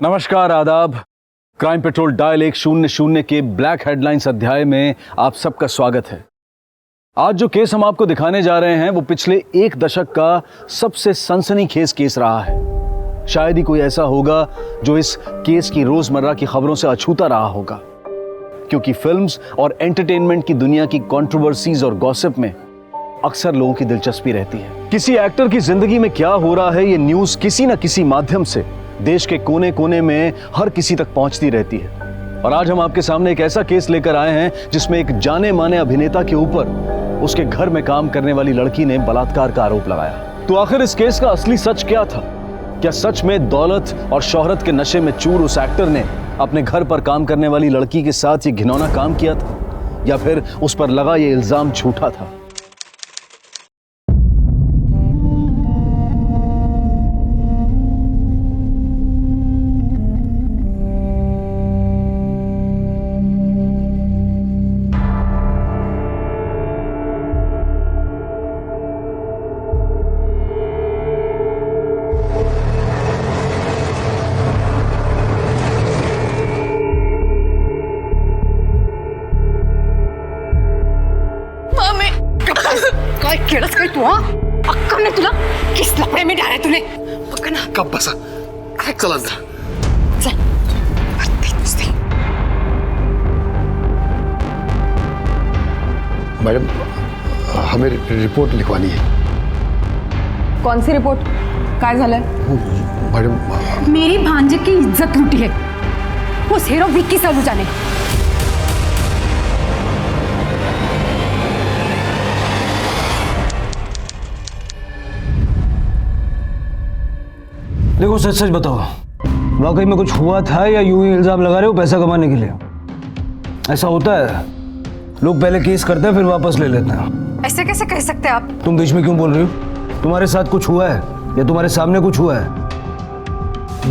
नमस्कार, आदाब। Crime petrol dial 100 के ब्लैक हेडलाइंस अध्याय में आप सबका स्वागत है। आज जो केस हम आपको दिखाने जा रहे हैं वो पिछले एक दशक का सबसे सनसनीखेज केस रहा है। शायद ही कोई ऐसा होगा जो इस केस की रोजमर्रा की खबरों से अछूता रहा होगा, क्योंकि फिल्म्स और एंटरटेनमेंट की दुनिया की कंट्रोवर्सीज और गॉसिप में अक्सर लोगों की दिलचस्पी रहती है। किसी एक्टर की जिंदगी में क्या हो रहा है, ये न्यूज किसी न किसी माध्यम से देश के कोने कोने में हर किसी तक पहुंचती रहती है। और आज हम आपके सामने एक ऐसा केस लेकर आए हैं जिसमें एक जाने माने अभिनेता के ऊपर उसके घर में काम करने वाली लड़की ने बलात्कार का आरोप लगाया। तो आखिर इस केस का असली सच क्या था? क्या सच में दौलत और शोहरत के नशे में चूर उस एक्टर ने अपने घर पर काम करने वाली लड़की के साथ ये घिनौना काम किया था, या फिर उस पर लगा ये इल्जाम झूठा था? काय केलंस काय तू? अक्का ने तुला किस लफड़े में डाला तूने? पक्का ना कब बसा? चल अंदर चल। मैडम, हमें रिपोर्ट लिखवानी है। कौन सी रिपोर्ट? काय झालंय? मैडम, मेरी भांजे की इज्जत लूटी है उस हीरो विक्की सलूजा ने। देखो, सच सच बताओ, वाकई में कुछ हुआ था या यूं ही इल्जाम लगा रहे हो पैसा कमाने के लिए? ऐसा होता है, लोग पहले केस करते हैं फिर वापस ले लेते हैं। ऐसे कैसे कह सकते हैं आप? तुम बीच में क्यों बोल रही हो? तुम्हारे साथ कुछ हुआ है या तुम्हारे सामने कुछ हुआ है?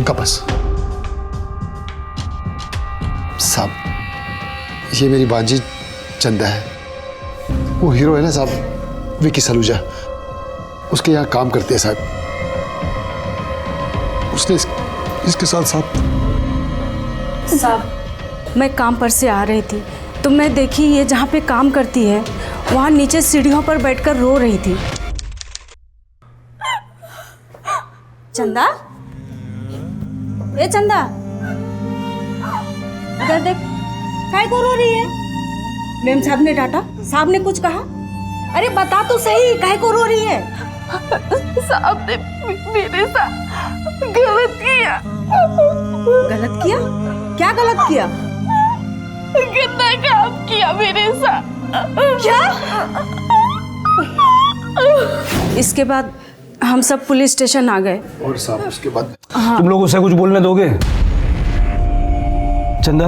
कब बस साहब, ये मेरी बांजी चंदा है। वो हीरो है ना साहब, विक्की सलूजा, उसके यहाँ काम करते हैं साहब। उसने इसके साथ साहब, मैं काम पर से आ रही थी तो मैं देखी ये जहाँ पे काम करती है वहाँ नीचे सीढ़ियों पर बैठकर रो रही थी। चंदा, ए चंदा, इधर देख, काय को रो रही है? मेम साहब ने डांटा, साहब ने कुछ कहा? अरे बता तो सही, काय को रो रही है? साहब ने मेरे साथ गलत किया। गलत किया? क्या गलत किया? गंदा काम किया मेरे साथ। क्या? इसके बाद हम सब पुलिस स्टेशन आ गए। और साहब उसके बाद तुम लोग उसे कुछ बोलने दोगे? चंदा,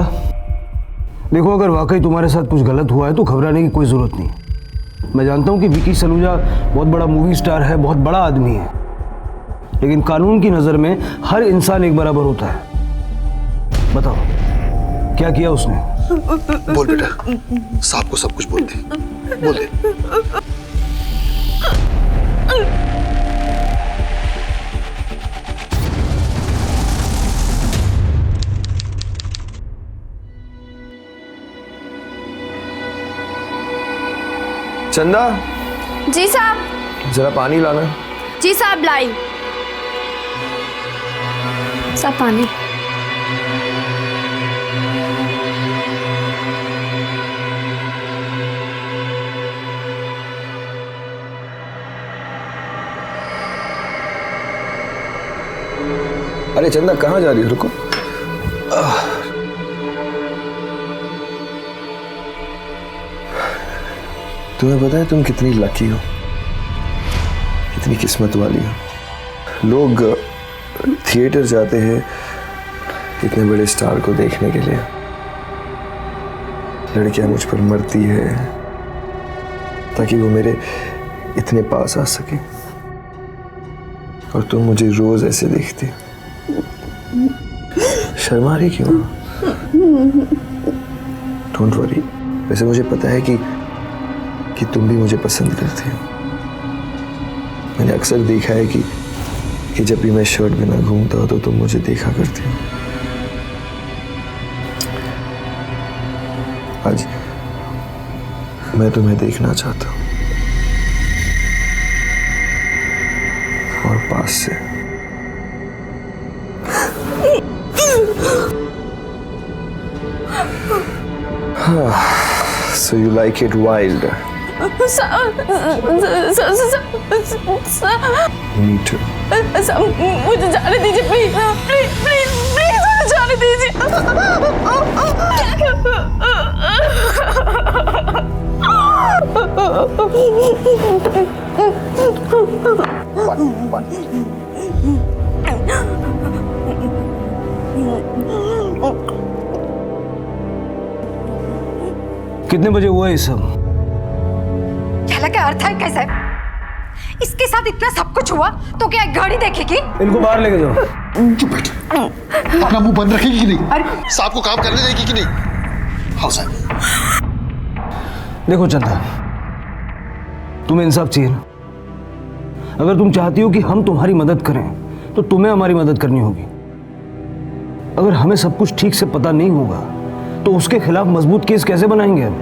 देखो, अगर वाकई तुम्हारे साथ कुछ गलत हुआ है तो घबराने की कोई जरूरत नहीं। मैं जानता हूँ कि विक्की सलूजा बहुत बड़ा मूवी स्टार है, बहुत बड़ा आदमी है, लेकिन कानून की नजर में हर इंसान एक बराबर होता है। बताओ, क्या किया उसने? बोल बेटा, साहब को सब कुछ बोल दे, बोल दे। चंदा, जी साहब। जरा पानी लाना। जी साहब, लाई। साहब पानी। अरे चंदा, कहाँ जा रही हो? रुको। तुम्हें पता है तुम कितनी लकी हो, कितनी किस्मत वाली हो। लोग थिएटर जाते हैं इतने बड़े स्टार को देखने के लिए, लड़कियां मुझ पर मरती है ताकि वो मेरे इतने पास आ सके, और तुम मुझे रोज ऐसे देखती हो। शर्मा रही क्यों? डोंट वरी, वैसे मुझे पता है कि तुम भी मुझे पसंद करते हो। मैंने अक्सर देखा है कि जब भी मैं शर्ट बिना घूमता हो तो तुम मुझे देखा करती हो। आज मैं तुम्हें देखना चाहता हूं, और पास से। So you like it wild? Me too. मुझे जाने दीजिए प्लीज प्लीज प्लीज प्लीज मुझे जाने दीजिए। कितने बजे हुआ ये सब? कहला क्या अर्थ है कैसे? इसके साथ इतना सब कुछ हुआ तो क्या एक गाड़ी देखेगी? इनको बाहर लेके जाओ। चुप बैठ। अपना मुंह बंद रखेगी कि नहीं? साहब को काम करने देगी कि नहीं? हाँ साहब। देखो चंदा, तुम्हें इंसाफ चाहिए ना? अगर तुम चाहती हो कि हम तुम्हारी मदद करें तो तुम्हें हमारी मदद करनी होगी। अगर हमें सब कुछ ठीक से पता नहीं होगा तो उसके खिलाफ मजबूत केस कैसे बनाएंगे हम?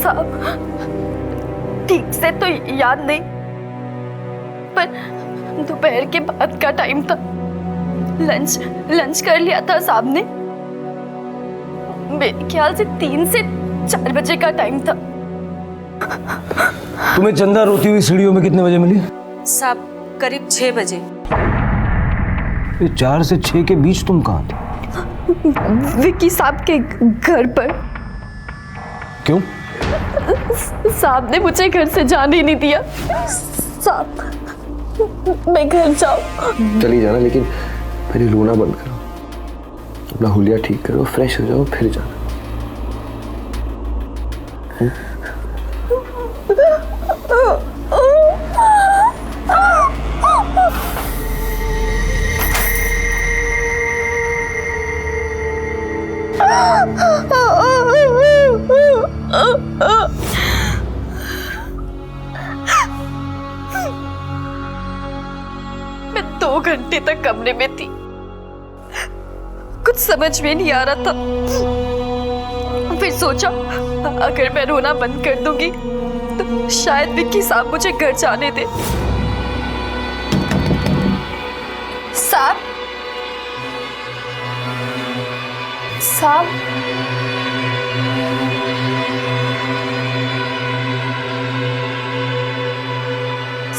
साहब ठीक से तो याद नहीं, पर दोपहर के बाद का टाइम था। लंच कर लिया था साहब ने। मेरे ख्याल से 3 से 4 बजे का टाइम था। तुम्हें चंदा रोती हुई सीढ़ियों में कितने बजे मिली? साहब करीब 6 बजे। ये 4 से 6 के बीच तुम कहाँ थे? विकी साहब के घर पर। क्यों? साहब ने मुझे घर से जाने ही नहीं दिया। साहब मैं घर जाऊं। चली जाना, लेकिन पहले रोना बंद करो, अपना हुलिया ठीक करो, फ्रेश हो जाओ, फिर जाना। मैं 2 घंटे तक कमरे में थी, कुछ समझ में नहीं आ रहा था। फिर सोचा अगर मैं रोना बंद कर दूंगी तो शायद विक्की साहब मुझे घर जाने दे। साहब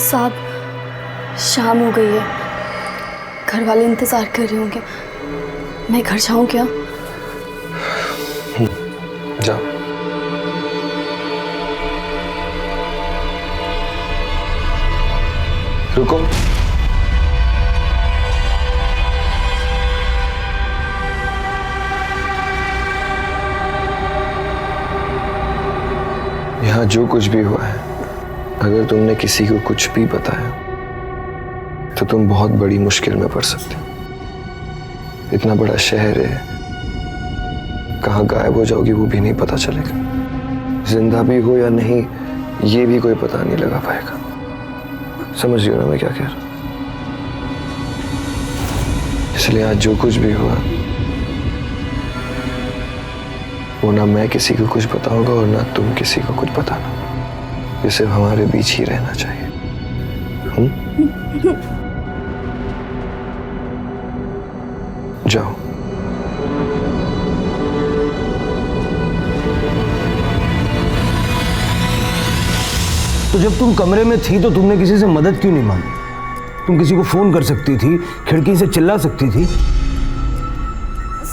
साहब शाम हो गई है, घर वाले इंतजार कर रहे होंगे। मैं घर जाऊं क्या? जाओ। रुको। यहाँ जो कुछ भी हुआ है, अगर तुमने किसी को कुछ भी बताया तो तुम बहुत बड़ी मुश्किल में पड़ सकते हो। इतना बड़ा शहर है, कहाँ गायब हो जाओगी वो भी नहीं पता चलेगा। जिंदा भी हो या नहीं ये भी कोई पता नहीं लगा पाएगा। समझ रही हो ना मैं क्या कह रहा हूं? इसलिए आज जो कुछ भी हुआ वो ना मैं किसी को कुछ बताऊंगा और ना तुम किसी को कुछ बताना। ये सिर्फ हमारे बीच ही रहना चाहिए। जाओ। तो जब तुम कमरे में थी तो तुमने किसी से मदद क्यों नहीं मांगी? तुम किसी को फोन कर सकती थी, खिड़की से चिल्ला सकती थी।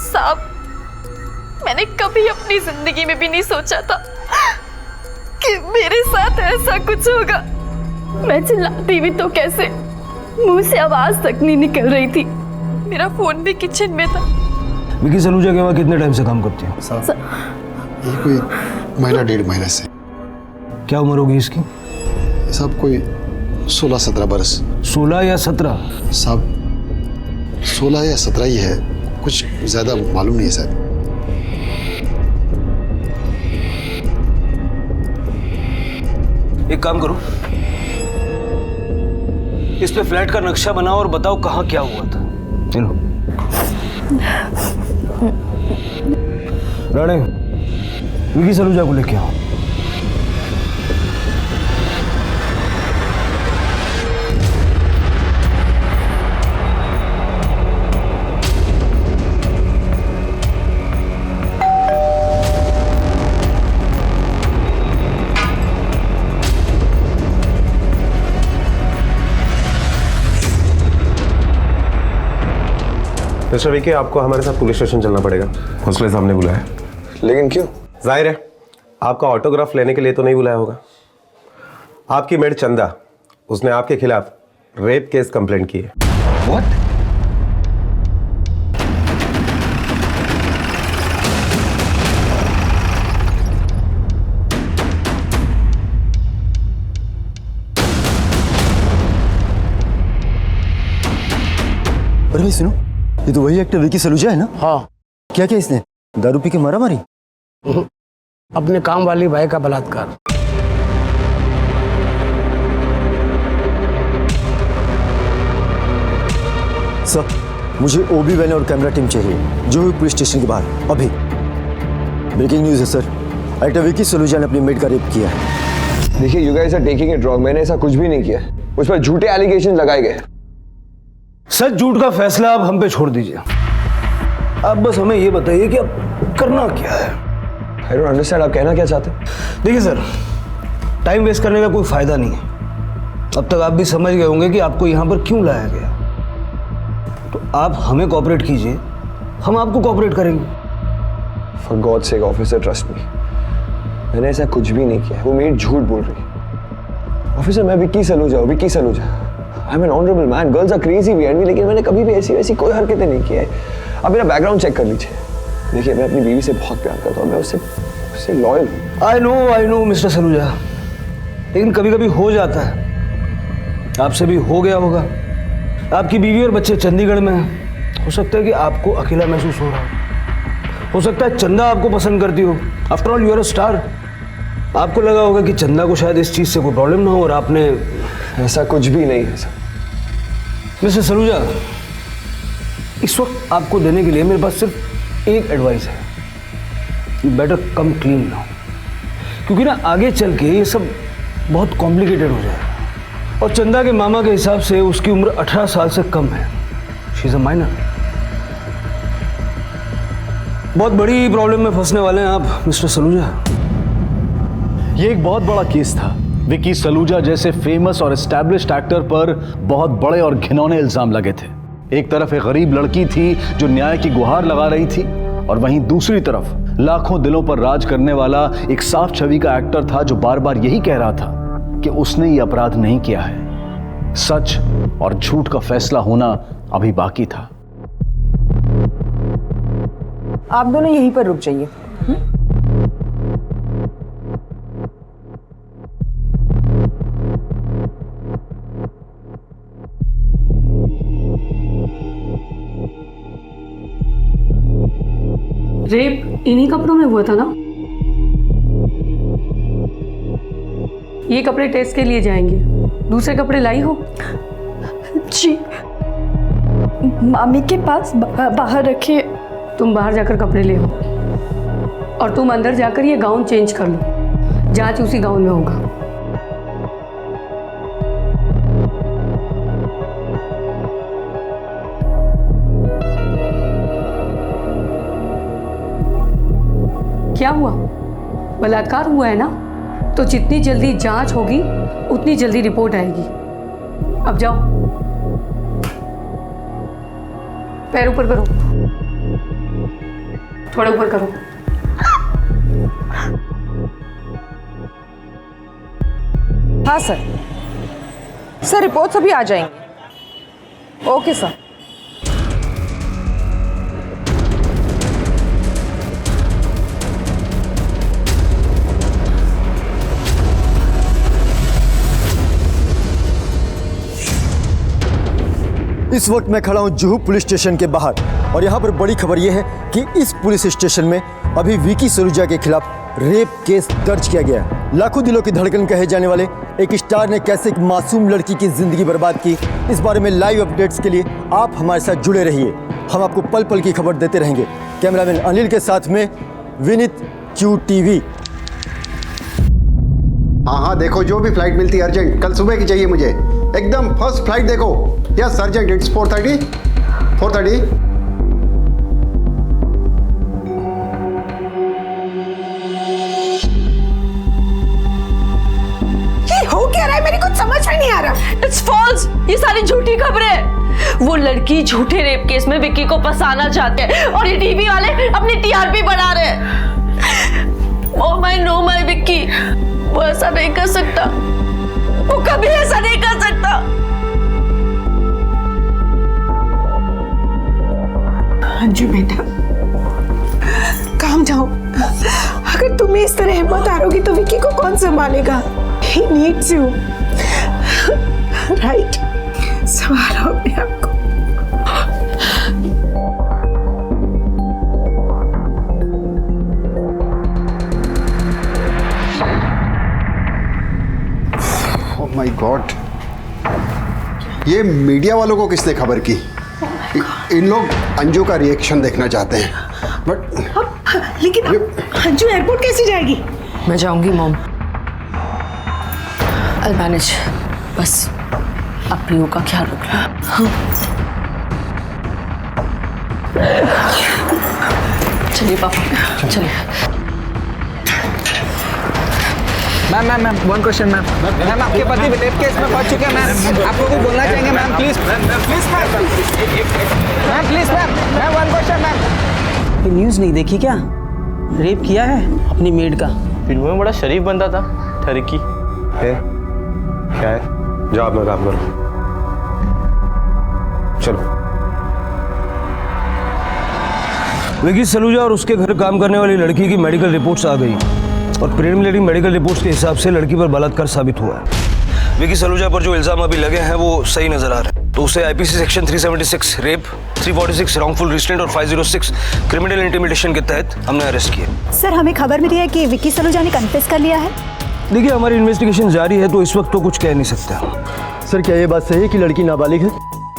साहब मैंने कभी अपनी जिंदगी में भी नहीं सोचा था कि मेरे साथ ऐसा कुछ होगा। मैं चिल्लाती भी तो कैसे, मुंह से आवाज तक नहीं निकल रही थी। मेरा फोन भी किचन में था। विकी सलूजा के वहाँ कितने टाइम से काम करती हो? ये कोई महीना 1.5 महीने से। क्या उम्र होगी इसकी? साहब कोई 16-17 बरस। 16 या 17? साहब 16 या 17 ही है, कुछ ज्यादा मालूम नहीं है साहब। एक काम करो, इस पे फ्लैट का नक्शा बनाओ और बताओ कहाँ क्या हुआ था। चलो। राणे, विकी सलूजा को लेके आओ। मिस्टर विकी, आपको हमारे साथ पुलिस स्टेशन चलना पड़ेगा। हौसले साहब ने बुलाया। लेकिन क्यों? जाहिर है आपका ऑटोग्राफ लेने के लिए तो नहीं बुलाया होगा। आपकी मेड चंदा, उसने आपके खिलाफ रेप केस कंप्लेंट की है। What? अरे भाई सुनो, ये तो वही एक्टर विकी सलूजा है ना? हाँ। क्या क्या इसने दारू पी के मारा मारी? अपने काम वाली भाई का बलात्कार। सर, मुझे ओबी वैन और कैमरा टीम चाहिए जो पुलिस स्टेशन के बाहर अभी। ब्रेकिंग न्यूज़ है सर, एक्टर विकी सलूजा ने अपनी मेड का रेप किया है। देखिए, you guys are taking it wrong. मैंने ऐसा कुछ भी नहीं किया। उस पर झूठे एलिगेशन लगाए गए। सच झूठ का फैसला आप हम पे छोड़ दीजिए। आप बस हमें ये बताइए कि अब करना क्या है। आई डोंट अंडरस्टैंड, आप कहना क्या चाहते हैं? देखिए सर, टाइम वेस्ट करने का कोई फायदा नहीं है। अब तक आप भी समझ गए होंगे कि आपको यहाँ पर क्यों लाया गया। तो आप हमें कोऑपरेट कीजिए, हम आपको कोऑपरेट करेंगे। For God sake officer, trust me, मैंने ऐसा कुछ भी नहीं किया। वो मेरी झूठ बोल रही है। ऑफिसर, मैं विकी सलूजा हूँ, Vicky Saluja. I am an honourable man. Girls are crazy behind me, लेकिन मैंने कभी भी ऐसी वैसी कोई हरकतें नहीं की है। अब मेरा बैकग्राउंड चेक कर लीजिए। देखिए, मैं अपनी बीवी से बहुत प्यार करता हूँ। मैं उससे लॉयल हूँ। आई नो मिस्टर सलूजा, लेकिन कभी कभी हो जाता है। आपसे भी हो गया होगा। आपकी बीवी और बच्चे चंडीगढ़ में हैं। हो सकता है कि आपको अकेला महसूस हो रहा हो सकता है चंदा आपको पसंद करती हो। After all you are a star. आपको लगा होगा कि चंदा को शायद इस चीज़ से कोई प्रॉब्लम ना हो और आपने। ऐसा कुछ भी नहीं है सर। मिस्टर सलूजा, इस वक्त आपको देने के लिए मेरे पास सिर्फ एक एडवाइस है। बेटर कम क्लीन नाउ, क्योंकि ना आगे चल के ये सब बहुत कॉम्प्लिकेटेड हो जाएगा। और चंदा के मामा के हिसाब से उसकी उम्र 18 साल से कम है। She is a minor. बहुत बड़ी प्रॉब्लम में फंसने वाले हैं आप मिस्टर सलूजा। ये एक बहुत बड़ा केस था। विकी सलूजा जैसे फेमस और एस्टैब्लिश्ड एक्टर पर बहुत बड़े और घिनौने इल्जाम लगे थे। एक तरफ एक गरीब लड़की थी जो न्याय की गुहार लगा रही थी, और वहीं दूसरी तरफ लाखों दिलों पर राज करने वाला एक साफ छवि का एक्टर था जो बार बार यही कह रहा था कि उसने ये अपराध नहीं किया है। सच और झूठ का फैसला होना अभी बाकी था। आप दोनों यहीं पर रुक जाइए। रेप इन्हीं कपड़ों में हुआ था ना? ये कपड़े टेस्ट के लिए जाएंगे। दूसरे कपड़े लाई हो? जी, मामी के पास बाहर रखे। तुम बाहर जाकर कपड़े ले हो और तुम अंदर जाकर ये गाउन चेंज कर लो। जांच उसी गाउन में होगा। क्या हुआ? बलात्कार हुआ है ना? तो जितनी जल्दी जांच होगी उतनी जल्दी रिपोर्ट आएगी। अब जाओ, पैर ऊपर करो, थोड़ा ऊपर करो। हाँ सर, रिपोर्ट्स अभी आ जाएंगे। Okay sir. इस वक्त मैं खड़ा हूं जुहू पुलिस स्टेशन के बाहर, और यहां पर बड़ी खबर यह है कि इस पुलिस स्टेशन में अभी विकी सलूजा के खिलाफ रेप केस दर्ज किया गया है। लाखों दिलों की धड़कन कहे जाने वाले एक स्टार ने कैसे एक मासूम लड़की की जिंदगी बर्बाद की, इस बारे में लाइव अपडेट्स के लिए आप हमारे साथ जुड़े रहिए। हम आपको पल पल की खबर देते रहेंगे। कैमरामैन अनिल के साथ में विनीत, QTV। हाँ हाँ देखो, जो भी फ्लाइट मिलती है अर्जेंट, कल सुबह की चाहिए मुझे, एकदम फर्स्ट फ्लाइट देखो। Yes urgent, it's 4:30। ये हो क्या रहा है, मेरी कुछ समझ में नहीं आ रहा। इट्स फॉल्स, ये सारी झूठी खबरें हैं। वो लड़की झूठे रेप केस में विक्की को फंसाना चाहते हैं और ये टीवी वाले अपनी TRP बढ़ा रहे हैं। Oh my no my Vicky, वो ऐसा नहीं कर सकता, वो कभी ऐसा नहीं कर सकता। अंजू बेटा, काम जाओ। अगर तुम्हें इस तरह हिम्मत हारोगी तो विक्की को कौन संभालेगा? He needs you, right? संभालो अपने आप को। ओह माय गॉड, ये मीडिया वालों को किसने खबर की? इन लोग अंजू का रिएक्शन देखना चाहते हैं, बट लेकिन अंजू एयरपोर्ट कैसे जाएगी? मैं जाऊंगी मॉम, I'll manage। बस आप पीयू का ख्याल रखना। चलिए पापा, चलिए। मैम वन क्वेश्चन मैम, आपके पति रेप केस में पहुंच चुके हैं मैम, आपको कुछ बोलना चाहेंगे ma'am? Please ma'am, one question ma'am. ये न्यूज़ नहीं देखी क्या? रेप किया है अपनी मेड का। फिल्म में बड़ा शरीफ बनता था, ठरकी है क्या है? जाओ अपना काम करो, चलो। विकी सलूजा और उसके घर काम करने वाली लड़की की मेडिकल रिपोर्ट्स आ गई और प्रिलिमिनरी मेडिकल रिपोर्ट्स के हिसाब से लड़की पर बलात्कार साबित हुआ है। विकी सलूजा पर जो इल्जाम अभी लगे हैं वो सही नजर आ रहे हैं, तो उसे IPC section 376 rape, 346 wrongful restraint और 506 क्रिमिनल इंटिमिडेशन के तहत हमने अरेस्ट किया। सर, हमें खबर मिली है कि विकी सलूजा ने कन्फेस कर लिया है। देखिए, हमारी इन्वेस्टिगेशन जारी है तो इस वक्त तो कुछ कह नहीं सकते। सर, क्या ये बात सही है कि लड़की नाबालिग है?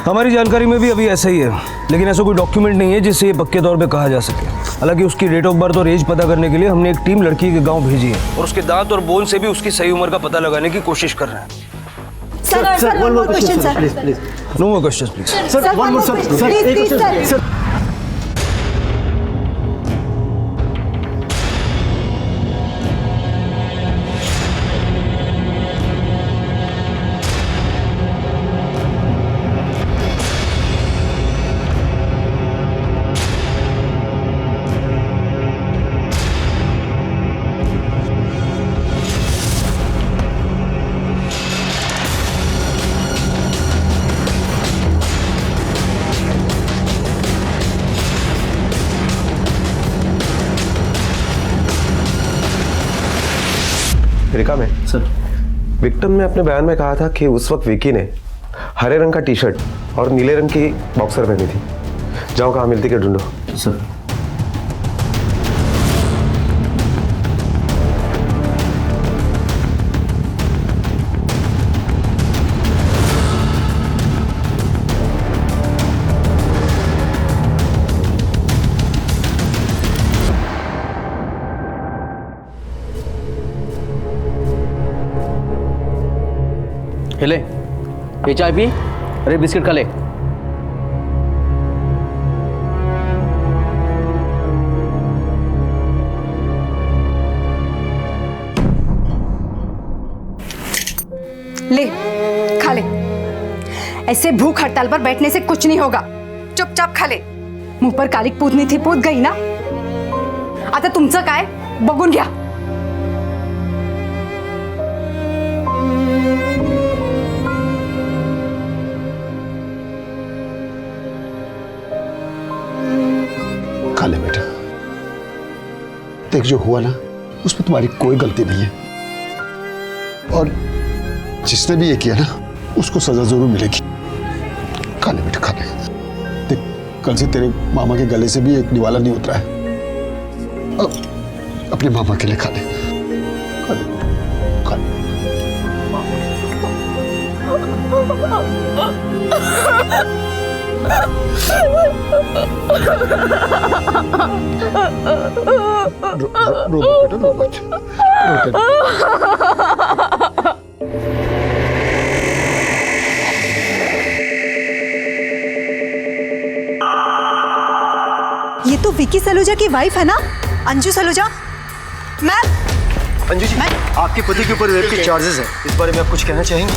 हमारी जानकारी में भी अभी ऐसा ही है, लेकिन ऐसा कोई डॉक्यूमेंट नहीं है जिससे ये पक्के तौर पे कहा जा सके। हालांकि उसकी डेट ऑफ बर्थ और एज पता करने के लिए हमने एक टीम लड़की के गांव भेजी है और उसके दांत और बोन से भी उसकी सही उम्र का पता लगाने की कोशिश कर रहे हैं। Sir, one more question sir, please. No more questions please. Sir, one more sir, एक क्वेश्चन सर। रिका में सर, विक्टिम ने अपने बयान में कहा था कि उस वक्त विकी ने हरे रंग का टी-शर्ट और नीले रंग की बॉक्सर पहनी थी। जाओ कहाँ मिलती के ढूंढो। सर ले, ये चाय पी, अरे बिस्किट खा ले। ले, खा ले। ऐसे भूख हड़ताल पर बैठने से कुछ नहीं होगा, चुपचाप खा ले। मुंह पर कालिक पूतनी थी, पूत गई ना। आता तुमचं काय बघून घ्या। खा ले बेटा। देख, जो हुआ ना उसमें तुम्हारी कोई गलती नहीं है, और जिसने भी ये किया ना उसको सजा जरूर मिलेगी। खा ले बेटा, खा ले। देख, कल से तेरे मामा के गले से भी एक निवाला नहीं उतरा है। अब अपने मामा के लिए खा ले, खा ले, खा ले। रो बेटा, रो मत। ये तो विकी सलूजा की वाइफ है ना, अंजू सलूजा। मैम, अंजू जी, आपके पति के ऊपर रेप के चार्जेस हैं, इस बारे में आप कुछ कहना चाहेंगे?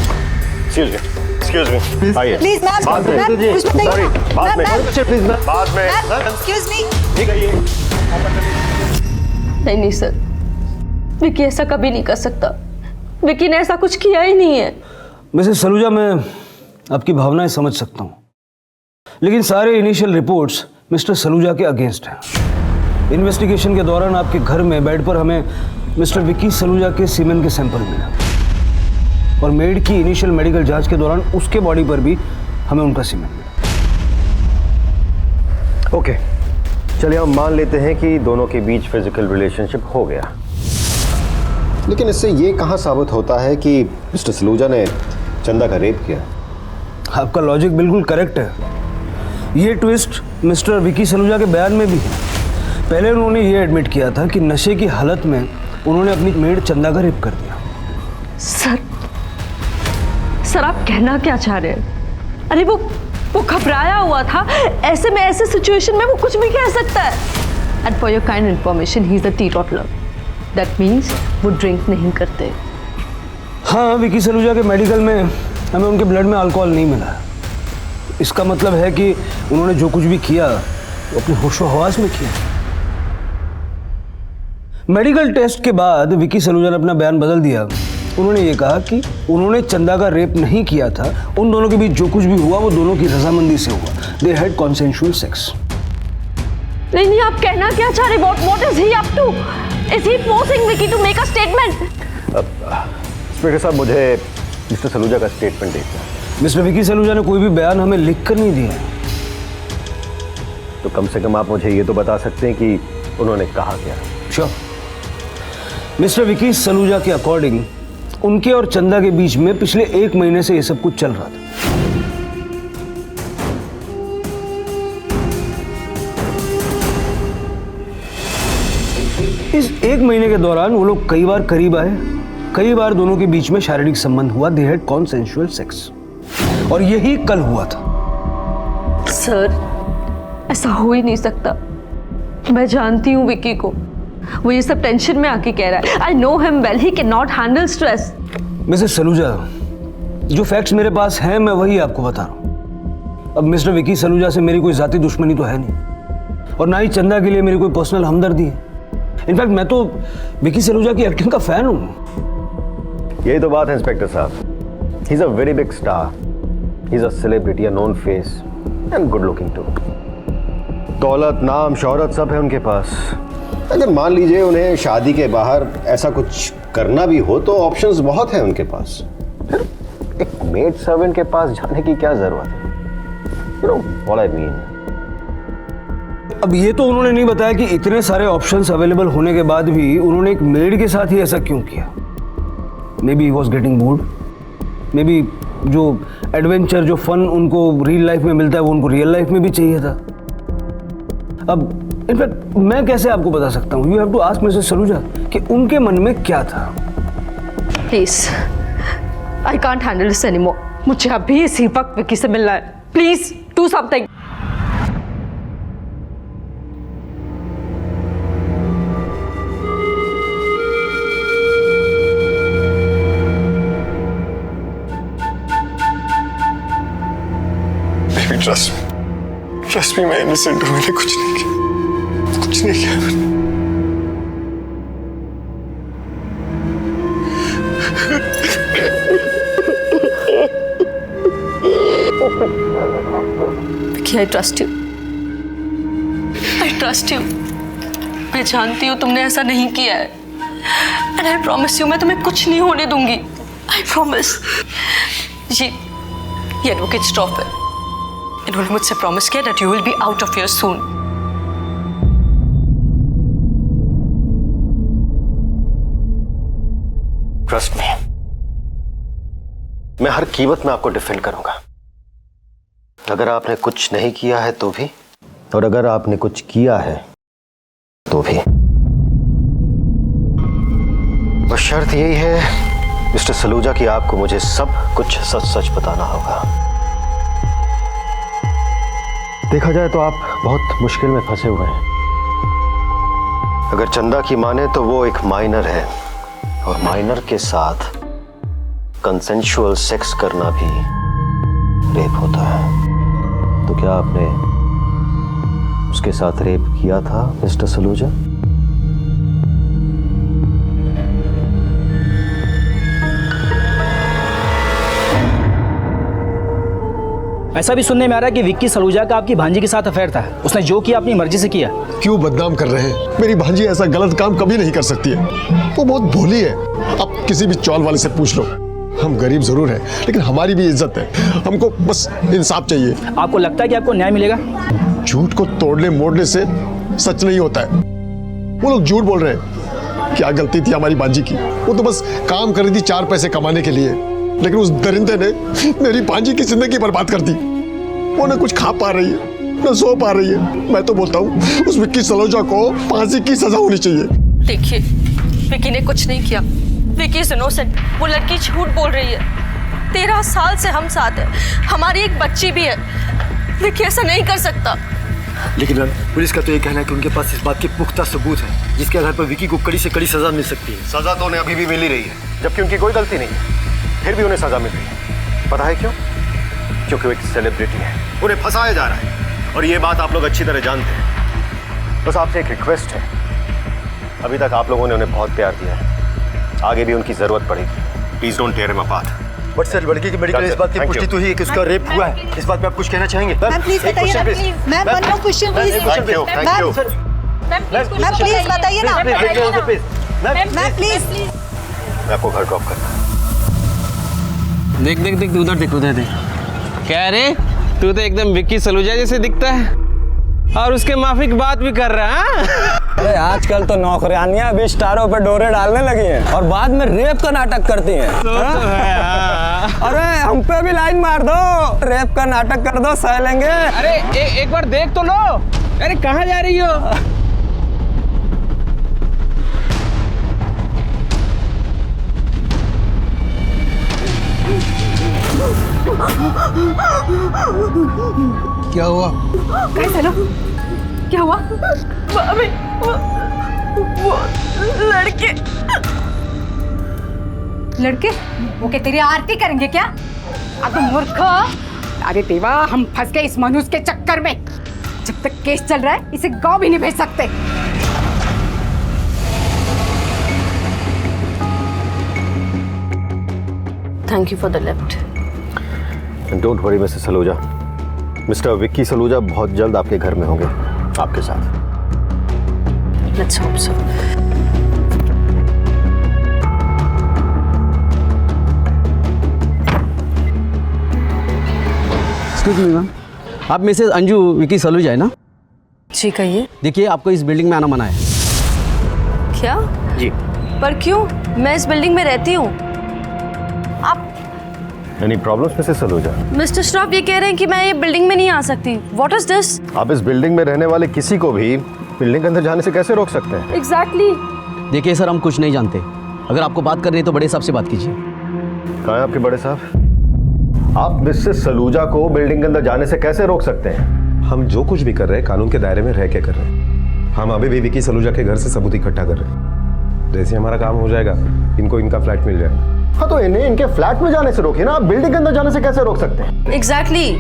एक्सक्यूज मी, आइए। प्लीज मैम, बाद में, कुछ बताइए। सॉरी, बाद में, प्लीज मैम, बाद में, एक्सक्यूज मी। ठीक है ये। नहीं सर, विकी ऐसा कभी नहीं कर सकता। विकी ने ऐसा कुछ किया ही नहीं है। मिसेस सलूजा, मैं आपकी भावनाएं समझ सकता हूँ, लेकिन सारे इनिशियल रिपोर्ट्स मिस्टर सलूजा के अगेंस्ट हैं। इन्वेस्टिगेशन के दौरान आपके घर में बेड पर हमें मिस्टर विकी सलूजा के सीमेन के सैंपल मिला, और मेड की इनिशियल मेडिकल जांच के दौरान उसके बॉडी पर भी हमें उनका सीमेन मिला। ओके, चलिए हम मान लेते हैं कि दोनों के बीच फिजिकल रिलेशनशिप हो गया, लेकिन इससे ये कहाँ साबित होता है कि मिस्टर सलूजा ने चंदा का रेप किया? आपका लॉजिक बिल्कुल करेक्ट है। ये ट्विस्ट मिस्टर विकी सलूजा के बयान में भी है। पहले उन्होंने ये एडमिट किया था कि नशे की हालत में उन्होंने अपनी मेड चंदा का रेप कर दिया। सर आप कहना क्या चाह रहे हैं? अरे वो घबराया हुआ था, ऐसे में ऐसे सिचुएशन में वो कुछ भी कह सकता है। And for your kind information, he is a teetotaller. That means वो ड्रिंक नहीं करते। हाँ, विकी सलूजा के मेडिकल में हमें उनके ब्लड में अल्कोहल नहीं मिला। इसका मतलब है कि उन्होंने जो कुछ भी किया वो अपने होशो हवास में किया। मेडिकल टेस्ट के बाद विकी सलूजा ने अपना बयान बदल दिया। उन्होंने ये कहा कि उन्होंने चंदा का रेप नहीं किया था, उन दोनों के बीच जो कुछ भी हुआ वो दोनों की रजामंदी से हुआ। They had consensual sex. नहीं, आप कहना क्या चाह रहे? What is he up to? Is he forcing Vicky to make a statement? Inspector साहब, मुझे मिस्टर सलूजा का स्टेटमेंट देखना है। मिस्टर विकी सलूजा ने कोई भी बयान हमें लिख कर नहीं दिया। तो कम से कम आप मुझे ये तो बता सकते हैं कि उन्होंने कहा क्या? श्योर। मिस्टर विकी सलूजा के अकॉर्डिंग उनके और चंदा के बीच में पिछले 1 महीने से ये सब कुछ चल रहा था। इस 1 महीने के दौरान वो लोग कई बार करीब आए, कई बार दोनों के बीच में शारीरिक संबंध हुआ। दे हैड कॉन्सेंशुअल सेक्स, और यही कल हुआ था। सर, ऐसा हो ही नहीं सकता। मैं जानती हूँ विकी को, वो ये सब टेंशन में आके कह रहा है। I know him well, he can not handle stress. Mrs Saluja, जो फैक्ट्स मेरे पास हैं मैं वही आपको बता रहा हूँ। अब मिस्टर विकी सलूजा से मेरी कोई जाती दुश्मनी तो है नहीं, और ना ही चंदा के लिए मेरी कोई पर्सनल हमदर्दी है। इनफैक्ट मैं तो विकी सलूजा की एक्टिंग का फैन हूँ। यही तो बात है इंस्पेक्टर साहब। He is a very big star, he is a celebrity, a known face and good looking too. दौलत, नाम, शोहरत सब है उनके पास। अगर मान लीजिए उन्हें शादी के बाहर ऐसा कुछ करना भी हो तो ऑप्शंस बहुत हैं उनके पास। एक मेड सर्वेंट के पास जाने की क्या जरूरत है? You know what I mean. अब ये तो उन्होंने नहीं बताया कि इतने सारे ऑप्शंस अवेलेबल होने के बाद भी उन्होंने एक मेड के साथ ही ऐसा क्यों किया। May be he was getting bored, may be जो एडवेंचर, जो फन उनको रियल लाइफ में मिलता है वो उनको रियल लाइफ में भी चाहिए था। अब इनफैक्ट मैं कैसे आपको बता सकता हूँ? You have to ask Mrs Saluja कि उनके मन में क्या था। Please, I can't handle this anymore. मुझे अभी इसी वक्त विकी से मिलना है। Please do something. Trust me, मैं इनोसेंट हूं, मैंने कुछ नहीं किया, कुछ नहीं किया मैंने। I trust you. I trust you. मैं जानती हूँ तुमने ऐसा नहीं किया है। And I promise you, मैं तुम्हें कुछ नहीं होने दूंगी। I promise. ये एडवोकेट स्टॉप है। इन्होंने मुझसे प्रॉमिस किया that you will be out of here soon. Trust me, मैं हर कीमत में आपको डिफेंड करूंगा। अगर आपने कुछ नहीं किया है तो भी, और अगर आपने कुछ किया है तो भी। और शर्त यही है मिस्टर सलूजा कि आपको मुझे सब कुछ सच सच बताना होगा। देखा जाए तो आप बहुत मुश्किल में फंसे हुए हैं। अगर चंदा की माने तो वो एक माइनर है, और माइनर के साथ कंसेंशुअल सेक्स करना भी रेप होता है। तो क्या आपने उसके साथ रेप किया था मिस्टर सलूजा? ऐसा भी सुनने में आ रहा है कि विक्की सलूजा का आपकी भांजी के साथ अफेयर था। उसने जो किया अपनी मर्जी से किया। क्यों बदनाम कर रहे हैं? मेरी भांजी ऐसा गलत काम कभी नहीं कर सकती है। वो बहुत भोली है। अब किसी भी चौल वाले से पूछ लो। हम गरीब जरूर हैं, लेकिन हमारी भी इज्जत है। हमको बस इंसाफ चाहिए। आपको लगता है कि आपको न्याय मिलेगा? झूठ को तोड़ने मोड़ने से सच नहीं होता है। वो लोग झूठ बोल रहे हैं। क्या गलती थी हमारी भांजी की? वो तो बस काम कर रही थी 4 पैसे कमाने के लिए, लेकिन उस दरिंदे ने मेरी भांजी की जिंदगी बर्बाद कर दी। वो न कुछ खा पा रही है, न सो पा रही है। मैं तो बोलता हूँ उस विक्की सलूजा को फांसी की सजा होनी चाहिए। देखिए, विक्की ने कुछ नहीं किया। Vicky is innocent. वो लड़की झूठ बोल रही है। 13 साल से हम साथ हैं। हमारी एक बच्ची भी है। विक्की ऐसा नहीं कर सकता। लेकिन पुलिस का तो ये कहना है कि उनके पास इस बात के पुख्ता सबूत है जिसके आधार पर विक्की को कड़ी से कड़ी सजा मिल सकती है। सजा तो उन्हें अभी भी मिल ही रही है, जबकि उनकी कोई गलती नहीं है, फिर भी उन्हें सजा मिल रही है। पता है क्यों? क्योंकि वो एक सेलिब्रिटी है, उन्हें फंसाया जा रहा है, और ये बात आप लोग अच्छी तरह जानते हैं। बस आपसे एक रिक्वेस्ट है, अभी तक आप लोगों ने उन्हें बहुत प्यार दिया है, आगे भी उनकी जरूरत पड़ेगी। Please don't tear him apart. But sir, लड़की की मेडिकल इस बात की पुष्टि तो हुई है कि उसका रेप हुआ है। इस बात पे आप कुछ कहना चाहेंगे? मैम प्लीज बताइए ना, please. Ma'am one more question please. Ma'am please बताइए ना। Ma'am please. मैं आपको घर ड्रॉप करता हूं। देख देख देख, उधर देख, उधर देख। क्या रे, तू तो एकदम विक्की सलूजा जैसे दिखता है, और उसके माफिक बात भी कर रहा है। अरे आजकल तो नौकरानियां भी स्टारों पे डोरे डालने लगी हैं और बाद में रेप का नाटक करती हैं। अरे हम पे भी लाइन मार दो, रेप का नाटक कर दो, सह लेंगे। अरे एक बार देख तो लो। अरे कहाँ जा रही हो? क्या हुआ? कैसे लो? क्या हुआ? भाभी, वो लड़के लड़के वो क्या तेरी आरती करेंगे क्या? अब मूर्ख। अरे देवा, हम फंस गए इस मनुष्य के चक्कर में। जब तक केस चल रहा है इसे गांव भी नहीं भेज सकते। Thank you for the lift. Don't worry mister Saluja, mister Vicky Saluja बहुत जल्द आपके घर में होंगे, आपके साथ। Let's hope so. Excuse me ma'am, आप मिसेज अंजू विक्की सलूजा है ना? जी कहिए। देखिए, आपको इस बिल्डिंग में आना मना है। क्या? जी। पर क्यों? मैं इस बिल्डिंग में रहती हूँ। आप any problems Mrs Saluja? Mr Shroff ये कह रहे हैं कि मैं ये बिल्डिंग में नहीं आ सकती। What is this? आप इस बिल्डिंग में रहने वाले किसी को भी बिल्डिंग के अंदर जाने से कैसे रोक सकते हैं? एग्जैक्टली। देखिए सर, हम कुछ नहीं जानते। अगर आपको बात करनी है तो बड़े साहब से बात कीजिए। कहाँ है आपके बड़े साहब? आप मिसेस सलूजा को बिल्डिंग के अंदर जाने से कैसे रोक सकते हैं? हम जो कुछ भी कर रहे हैं कानून के दायरे में रह के कर रहे हैं। हम अभी भी विक्की सलूजा के घर से सबूत इकट्ठा कर रहे हैं। जैसे हमारा काम हो जाएगा, इनको इनका फ्लैट मिल जाएगा। हाँ, तो इन्हें इनके फ्लैट में जाने से रोकिए ना, आप बिल्डिंग के अंदर जाने से कैसे रोक सकते हैं? एग्जैक्टली।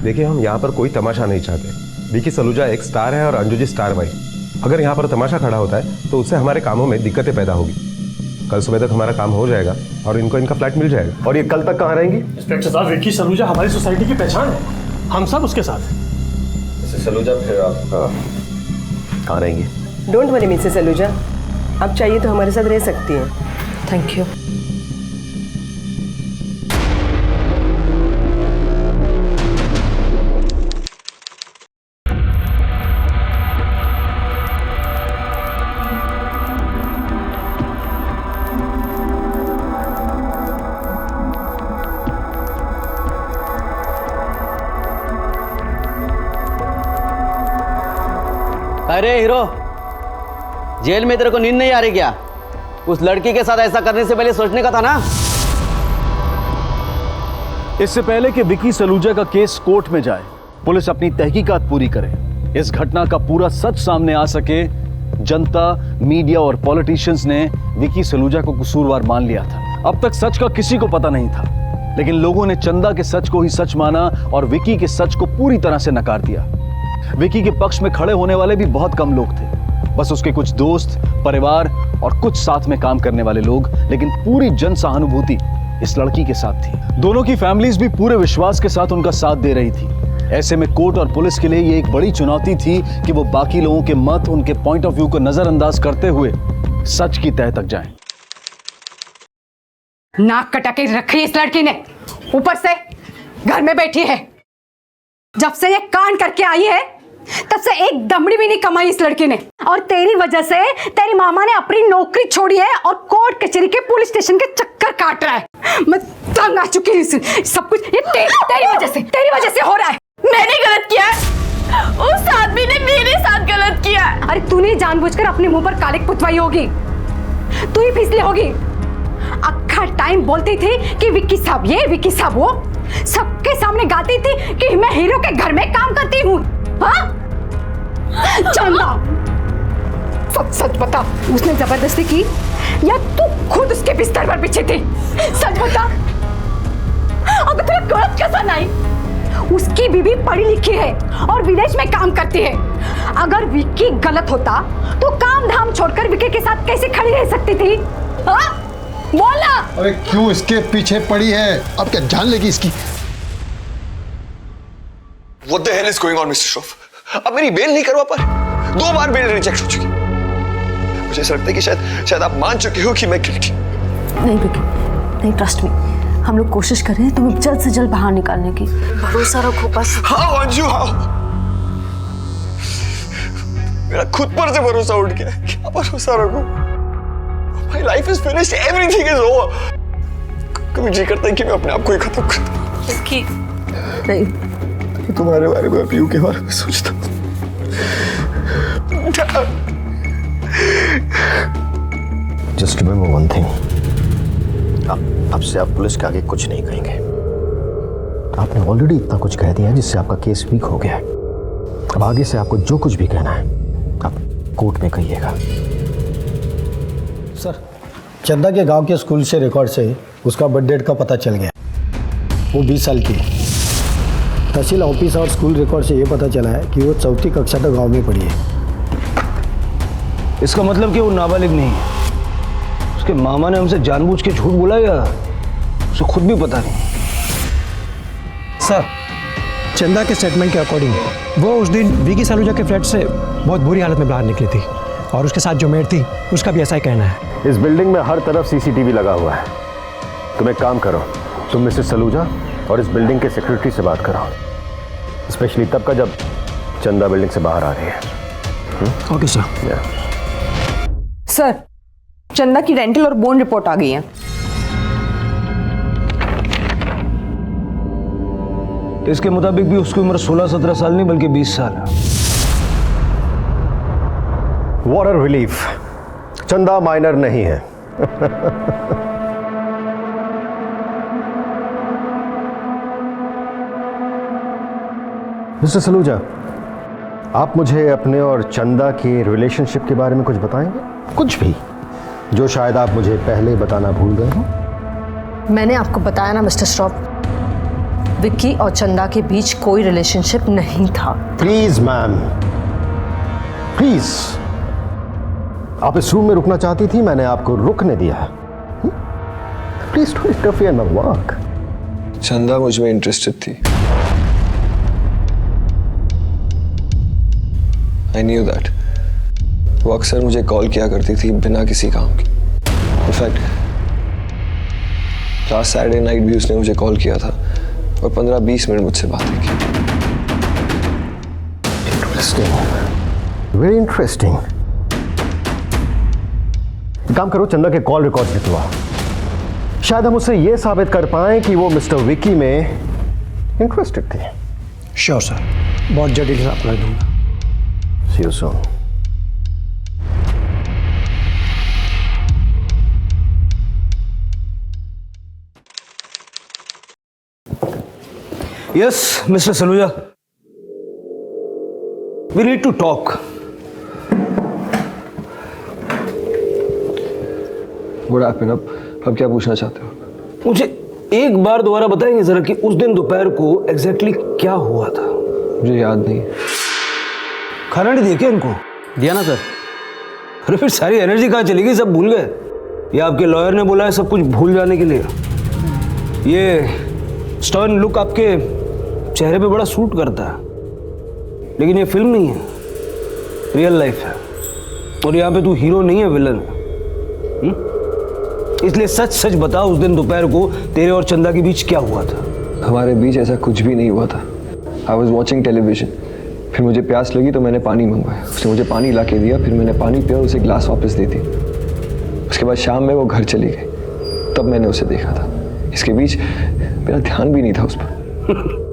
देखिए, हम यहाँ पर कोई तमाशा नहीं चाहते। विक्की सलूजा एक स्टार है और अंजू जी स्टार वाइफ। अगर यहाँ पर तमाशा खड़ा होता है तो उससे हमारे कामों में दिक्कतें पैदा होगी। कल सुबह तक हमारा काम हो जाएगा और इनको इनका फ्लैट मिल जाएगा। और ये कल तक कहाँ रहेंगी? इंस्पेक्टर साहब, विक्की सलूजा हमारी सोसाइटी की पहचान है, हम सब उसके साथ हैं। मिसेस सलूजा, फिर आप कहाँ रहेंगी? डोंट वरी मिसेस सलूजा, आप चाहिए तो हमारे साथ रह सकती हैं। Thank you. अरे हीरो, जेल में तेरे को नींद नहीं आ रही क्या? उस लड़की के साथ ऐसा करने से पहले सोचने का था ना। इससे पहले कि विकी सलूजा का केस कोर्ट में जाए, पुलिस अपनी तहकीकात पूरी करे, इस घटना का पूरा सच सामने आ सके, जनता, मीडिया और पॉलिटिशियंस ने विकी सलूजा को कसूरवार मान लिया था। अब तक सच का किसी को पता नहीं था, लेकिन लोगों ने चंदा के सच को ही सच माना और विकी के सच को पूरी तरह से नकार दिया। विकी के पक्ष में खड़े होने वाले भी बहुत कम लोग थे, बस उसके कुछ दोस्त, परिवार और कुछ साथ में काम करने वाले लोग, लेकिन पूरी जन सहानुभूति इस लड़की के साथ थी। दोनों की फैमिलीज भी पूरे विश्वास के साथ उनका साथ दे रही थी। ऐसे में कोर्ट और पुलिस के लिए ये एक बड़ी चुनौती थी कि वो बाकी लोगों के मत, उनके पॉइंट ऑफ व्यू को नजरअंदाज करते हुए सच की तह तक जाएं। नाक कटा के रखी इस लड़की ने, ऊपर से घर में बैठी है। जब से ये कांड करके आई है तब से एक दमड़ी भी नहीं कमाई इस लड़की ने, और तेरी वजह से तेरी मामा ने अपनी नौकरी छोड़ी है और कोर्ट कचहरी के पुलिस स्टेशन के चक्कर काट रहा है। मैं तंग आ चुकी हूँ, सब कुछ ये तेरी वजह से हो रहा है। मैंने गलत किया है, उस आदमी ने मेरे साथ गलत किया। अरे तूने जानबूझकर अपने मुंह पर कालिक पुतवाई होगी, तू ही फिसली होगी। अक्खा टाइम बोलती थी कि विक्की साहब ये, विक्की साहब वो, सबके सामने गाती थी कि मैं हीरो के घर में काम करती हूँ। हाँ? चंदा, सच बता, उसने जबरदस्ती की या तू खुद उसके बिस्तर पर बिछी थी? सच बता। अगर तुझे गलत कैसा नहीं, उसकी बीवी पढ़ी लिखी है और विदेश में काम करती है। अगर विक्की गलत होता तो काम धाम छोड़कर विक्की के साथ कैसे खड़ी रह सकती थी? हाँ? बोला। अरे क्यों इसके पीछे पड़ी है? अब क्या जान लेगी इसकी? What the hell is going on, Mr. Shroff? अब मेरी बेल नहीं करवा पर 2 बार बेल रिजेक्ट हो चुकी। मुझे ऐसा लगता है कि शायद आप मान चुके हो कि मैं गिल्टी। नहीं विकी, नहीं, ट्रस्ट मी, हम लोग कोशिश कर रहे हैं तुम्हें जल्द से जल्द बाहर निकालने की। भरोसा रखो बस। हाँ अंजू, हाँ, मेरा खुद पर से भरोसा उठ गया। क्या भरोसा रखो? My life is finished, everything is over। कभी जी करता है कि मैं अपने आप को ही खत्म कर दूं। नहीं, तुम्हारे बारे में, पीयू के बारे में सोचता हूँ। जस्ट रिमेंबर वन थिंग, अब से आप पुलिस के आगे कुछ नहीं कहेंगे। आपने ऑलरेडी इतना कुछ कह दिया है जिससे आपका केस वीक हो गया है। अब आगे से आपको जो कुछ भी कहना है आप कोर्ट में कहिएगा। सर, चंदा के गांव के स्कूल से रिकॉर्ड से उसका बर्थ डेट का पता चल गया। वो 20 साल की है। तहसील ऑफिस और स्कूल रिकॉर्ड से ये पता चला है कि वो 4वीं कक्षा तक गांव में पढ़ी है। इसका मतलब कि वो नाबालिग नहीं है। उसके मामा ने हमसे जानबूझ के झूठ बोला या उसे खुद भी पता नहीं। सर, चंदा के स्टेटमेंट के अकॉर्डिंग वो उस दिन विकी सलूजा के फ्लैट से बहुत बुरी हालत में बाहर निकली थी, और उसके साथ जो मेड थी उसका भी ऐसा ही कहना है। इस बिल्डिंग में हर तरफ सीसीटीवी लगा हुआ है। तुम एक काम करो, तुम मिसेस सलूजा और इस बिल्डिंग के सेक्रेटरी से बात करो, स्पेशली तब का जब चंदा बिल्डिंग से बाहर आ रही है। Okay sir. सर, चंदा की डेंटल और बोन रिपोर्ट आ गई है। इसके मुताबिक भी उसकी उम्र 16-17 साल नहीं बल्कि 20 साल है। व्हाट अ रिलीफ, चंदा माइनर नहीं है। मिस्टर सलूजा, आप मुझे अपने और चंदा के रिलेशनशिप के बारे में कुछ बताएंगे? कुछ भी जो शायद आप मुझे पहले बताना भूल गए हो। मैंने आपको बताया ना मिस्टर श्रॉफ, विक्की और चंदा के बीच कोई रिलेशनशिप नहीं था। Please ma'am, please. आप इस रूम में रुकना चाहती थी, मैंने आपको रुकने दिया। Please don't interfere in my work. चंदा मुझ में इंटरेस्टेड थी। I knew that। वो अक्सर मुझे कॉल किया करती थी बिना किसी काम के। इनफैक्ट लास्ट सैटरडे नाइट भी उसने मुझे कॉल किया था और 15-20 मिनट मुझसे बातें की। Interesting, very interesting. काम करो, चंदा के कॉल रिकॉर्ड्स निकलवाओ। शायद हम उससे यह साबित कर पाएं कि वो मिस्टर विकी में इंटरेस्टेड थे। श्योर सर, बहुत जल्दी हिसाब कर दूंगा। See you soon। Yes Mr Saluja, we need to talk. What happened? अब क्या पूछना चाहते हो? मुझे एक बार दोबारा बताएंगे जरा कि उस दिन दोपहर को एग्जैक्टली क्या हुआ था? मुझे याद नहीं। खाना नहीं दिया क्या इनको? दिया ना सर। अरे फिर सारी एनर्जी कहाँ चली गई? सब भूल गए? या आपके लॉयर ने बोला है सब कुछ भूल जाने के लिए? ये स्टर्न लुक आपके चेहरे पे बड़ा सूट करता है, लेकिन ये फिल्म नहीं है, रियल लाइफ है। और यहाँ पे तू हीरो नहीं है, विलन है। इसलिए सच सच बता, उस दिन दोपहर को तेरे और चंदा के बीच क्या हुआ था? हमारे बीच ऐसा कुछ भी नहीं हुआ था। आई वॉज वॉचिंग टेलीविजन, फिर मुझे प्यास लगी तो मैंने पानी मंगवाया, उसने मुझे पानी ला के दिया, फिर मैंने पानी पिया और उसे ग्लास वापस दे दी। उसके बाद शाम में वो घर चली गई, तब मैंने उसे देखा था। इसके बीच मेरा ध्यान भी नहीं था उस पर।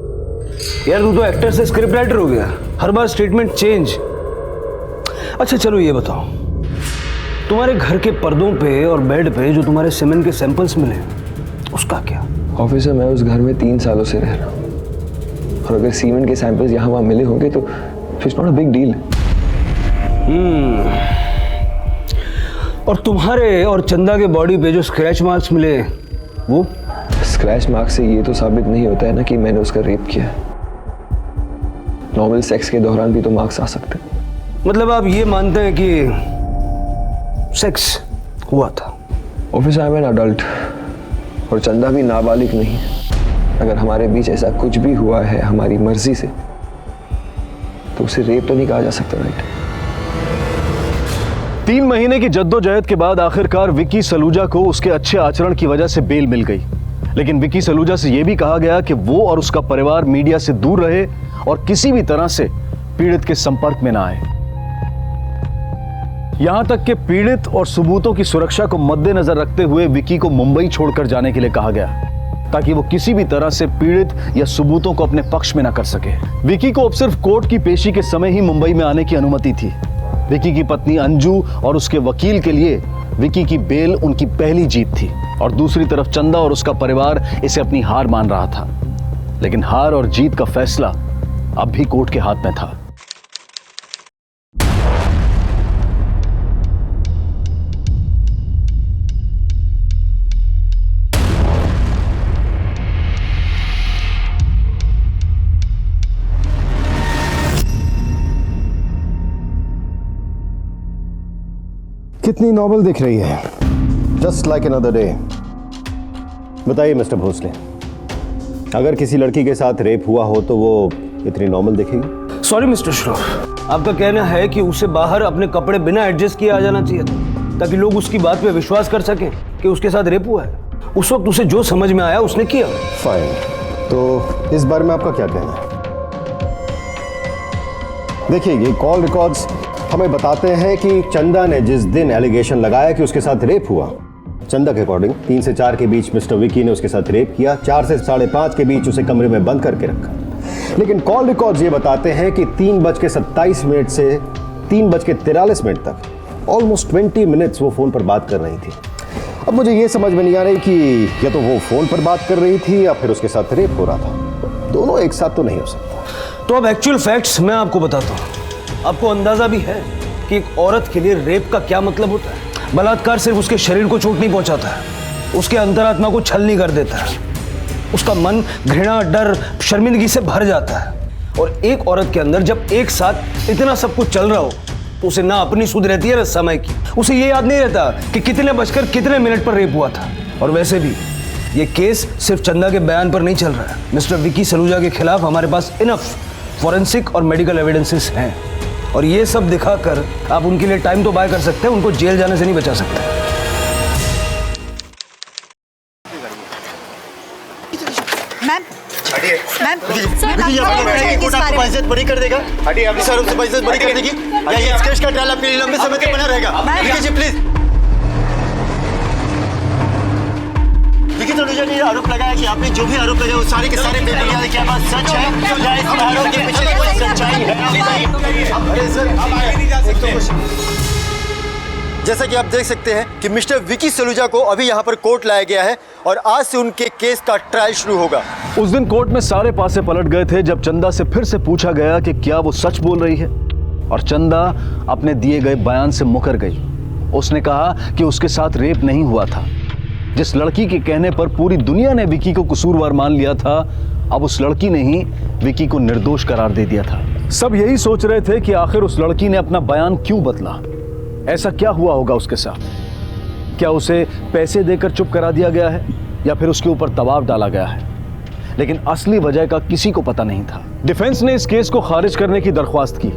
यार तू तो एक्टर से स्क्रिप्ट राइटर हो गया, हर बार स्टेटमेंट चेंज। अच्छा चलो ये बताओ, तुम्हारे घर के पर्दों पे और बेड पे जो तुम्हारे सीमेन के सैंपल्स मिले, उसका क्या? ऑफिसर, मैं उस घर में 3 सालों से रह रहा हूँ, और अगर सीमेंट के सैंपल्स यहाँ वहाँ मिले होंगे तो it's not a big deal. और तुम्हारे और चंदा के बॉडी पे जो स्क्रैच मार्क्स मिले, वो? स्क्रैच मार्क से ये तो साबित नहीं होता है ना कि मैंने उसका रेप किया है। नॉर्मल सेक्स के दौरान भी तो मार्क्स आ सकते हैं। मतलब आप ये मानते हैं कि सेक्स हुआ था? Officer, I am an adult और चंदा भी नाबालिग नहीं है। अगर हमारे बीच ऐसा कुछ भी हुआ है हमारी मर्जी से, तो उसे रेप तो नहीं कहा जा सकता, राइट? 3 महीने की जद्दोजहद के बाद आखिरकार विक्की सलूजा को उसके अच्छे आचरण की वजह से बेल मिल गई। लेकिन विक्की सलूजा से यह भी कहा गया कि वो और उसका परिवार मीडिया से दूर रहे और किसी भी तरह से पीड़ित के संपर्क में ना आए। यहां तक कि पीड़ित और सबूतों की सुरक्षा को मद्देनजर रखते हुए विक्की को मुंबई छोड़कर जाने के लिए कहा गया, ताकि वो किसी भी तरह से पीड़ित या सबूतों को अपने पक्ष में ना कर सके। विक्की को अब सिर्फ कोर्ट की पेशी के समय ही मुंबई में आने की अनुमति थी। विक्की की पत्नी अंजू और उसके वकील के लिए विक्की की बेल उनकी पहली जीत थी, और दूसरी तरफ चंदा और उसका परिवार इसे अपनी हार मान रहा था। लेकिन हार और जीत का फैसला अब भी कोर्ट के हाथ में था। कितनी नॉवल दिख रही है? Just like another day. बताइए मिस्टर भोसले, अगर किसी लड़की के साथ रेप हुआ हो तो वो इतनी नॉर्मल दिखेगी? सॉरी मिस्टर श्रॉफ, आपका कहना है कि उसे बाहर अपने कपड़े बिना एडजस्ट किए आ जाना चाहिए था, ताकि लोग उसकी बात पे विश्वास कर सकें कि उसके साथ रेप हुआ है। उस वक्त उसे जो समझ में आया उसने किया। फाइन, तो इस बारे में आपका क्या कहना है? देखिए, ये कॉल रिकॉर्ड्स हमें बताते हैं कि चंदा ने जिस दिन एलिगेशन लगाया कि उसके साथ रेप हुआ, चंदा के अकॉर्डिंग 3 से 4 के बीच मिस्टर विकी ने उसके साथ रेप किया, 4 से 5:30 के बीच उसे कमरे में बंद करके रखा। लेकिन कॉल रिकॉर्ड्स ये बताते हैं कि 3:27 से 3:43 तक ऑलमोस्ट 20 मिनट्स वो फोन पर बात कर रही थी। अब मुझे ये समझ में नहीं आ रही कि या तो वो फोन पर बात कर रही थी या फिर उसके साथ रेप हो रहा था। दोनों एक साथ तो नहीं हो सकता। तो अब एक्चुअल फैक्ट्स मैं आपको बताता हूँ। आपको अंदाजा भी है कि एक औरत के लिए रेप का क्या मतलब होता है। बलात्कार सिर्फ उसके शरीर को चोट नहीं पहुंचाता है, उसके अंतरात्मा को छलनी कर देता है। उसका मन घृणा, डर, शर्मिंदगी से भर जाता है। और एक औरत के अंदर जब एक साथ इतना सब कुछ चल रहा हो, तो उसे ना अपनी सुध रहती है ना समय की। उसे ये याद नहीं रहता कि कितने बजकर कितने मिनट पर रेप हुआ था। और वैसे भी ये केस सिर्फ चंदा के बयान पर नहीं चल रहा है। मिस्टर विकी सलूजा के खिलाफ हमारे पास इनफ फॉरेंसिक और मेडिकल एविडेंसेस हैं, और ये सब दिखाकर आप उनके लिए टाइम तो बाय कर सकते हैं, उनको जेल जाने से नहीं बचा सकते। मैम, आपको इज्जत बरी कर देगा। हटिए, अपनी सर से इज्जत बरी कर देगी। इस केस का ट्रायल आपके लिए लंबे समय तक बना रहेगा। विकी जी प्लीज। विकी सलूजा ने आरोप लगाया कि आपने जो भी आरोप लगाया वो सारे के सारे बेबुनियाद क्या बात सच है? या इस आरोप के पीछे कोई सच्चाई है? अरे सर, आप आगे नहीं जा सकते। जैसा कि आप देख सकते हैं कि मिस्टर विकी सलूजा को अभी यहाँ पर कोर्ट लाया गया है और आज से उनके केस का ट्रायल शुरू होगा। उस दिन कोर्ट में सारे पासे पलट गए थे जब चंदा से फिर से पूछा गया कि क्या वो सच बोल रही है, और चंदा अपने दिए गए बयान से मुकर गई। उसने कहा कि उसके साथ रेप नहीं हुआ था। जिस लड़की के कहने पर पूरी दुनिया ने विकी को कसूरवार मान लिया था, अब उस लड़की ने ही विकी को निर्दोष करार दे दिया था। सब यही सोच रहे थे कि आखिर उस लड़की ने अपना बयान क्यों बदला, ऐसा क्या हुआ होगा उसके साथ। क्या उसे पैसे देकर चुप करा दिया गया है या फिर उसके ऊपर दबाव डाला गया है, लेकिन असली वजह का किसी को पता नहीं था। डिफेंस ने इस केस को खारिज करने की दरख्वास्त की,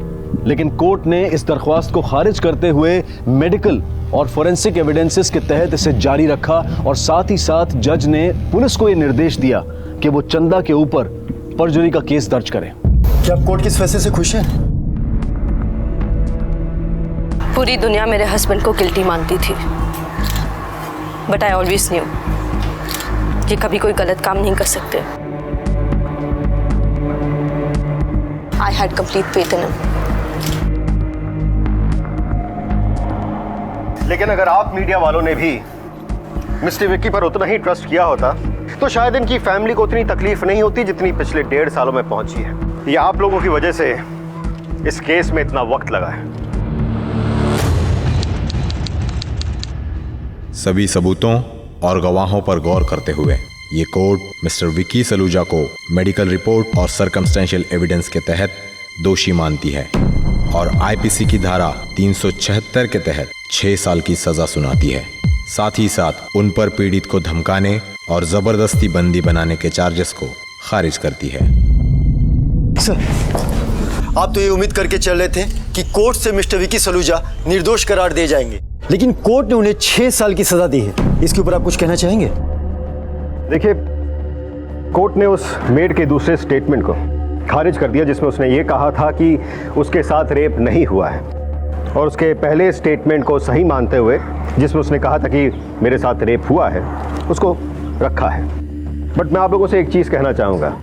लेकिन कोर्ट ने इस दरख्वास्त को खारिज करते हुए मेडिकल और फोरेंसिक एविडेंसेस के तहत इसे जारी रखा, और साथ ही साथ जज ने पुलिस को यह निर्देश दिया कि वो चंदा के ऊपर परजुरी का केस दर्ज करे। क्या आप कोर्ट के इस फैसले से खुश हैं? पूरी दुनिया मेरे हस्बैंड को गिल्टी मानती थी, बट आई ऑलवेज न्यू कि कभी कोई गलत काम नहीं कर सकते। I had complete faith in him. लेकिन अगर आप मीडिया वालों ने भी मिस्टर विक्की पर उतना ही ट्रस्ट किया होता तो शायद इनकी फैमिली को उतनी तकलीफ नहीं होती जितनी पिछले 1.5 सालों में पहुंची है। ये आप लोगों की वजह से इस केस में इतना वक्त लगा है। सभी सबूतों और गवाहों पर गौर करते हुए ये कोर्ट मिस्टर विकी सलूजा को मेडिकल रिपोर्ट और सर्कमस्टेंशियल एविडेंस के तहत दोषी मानती है और आईपीसी की धारा 376 के तहत 6 साल की सजा सुनाती है। साथ ही साथ उन पर पीड़ित को धमकाने और जबरदस्ती बंदी बनाने के चार्जेस को खारिज करती है। सर, आप तो ये उम्मीद करके चल रहे थे कि कोर्ट से मिस्टर विकी सलूजा निर्दोष करार दे जाएंगे, लेकिन कोर्ट ने उन्हें 6 साल की सजा दी है। इसके ऊपर आप कुछ कहना चाहेंगे? देखिए, कोर्ट ने उस मेड के दूसरे स्टेटमेंट को खारिज कर दिया जिसमें उसने ये कहा था कि उसके साथ रेप नहीं हुआ है, और उसके पहले स्टेटमेंट को सही मानते हुए जिसमें उसने कहा था कि मेरे साथ रेप हुआ है, उसको रखा है। बट मैं आप लोगों से एक चीज़ कहना चाहूँगा,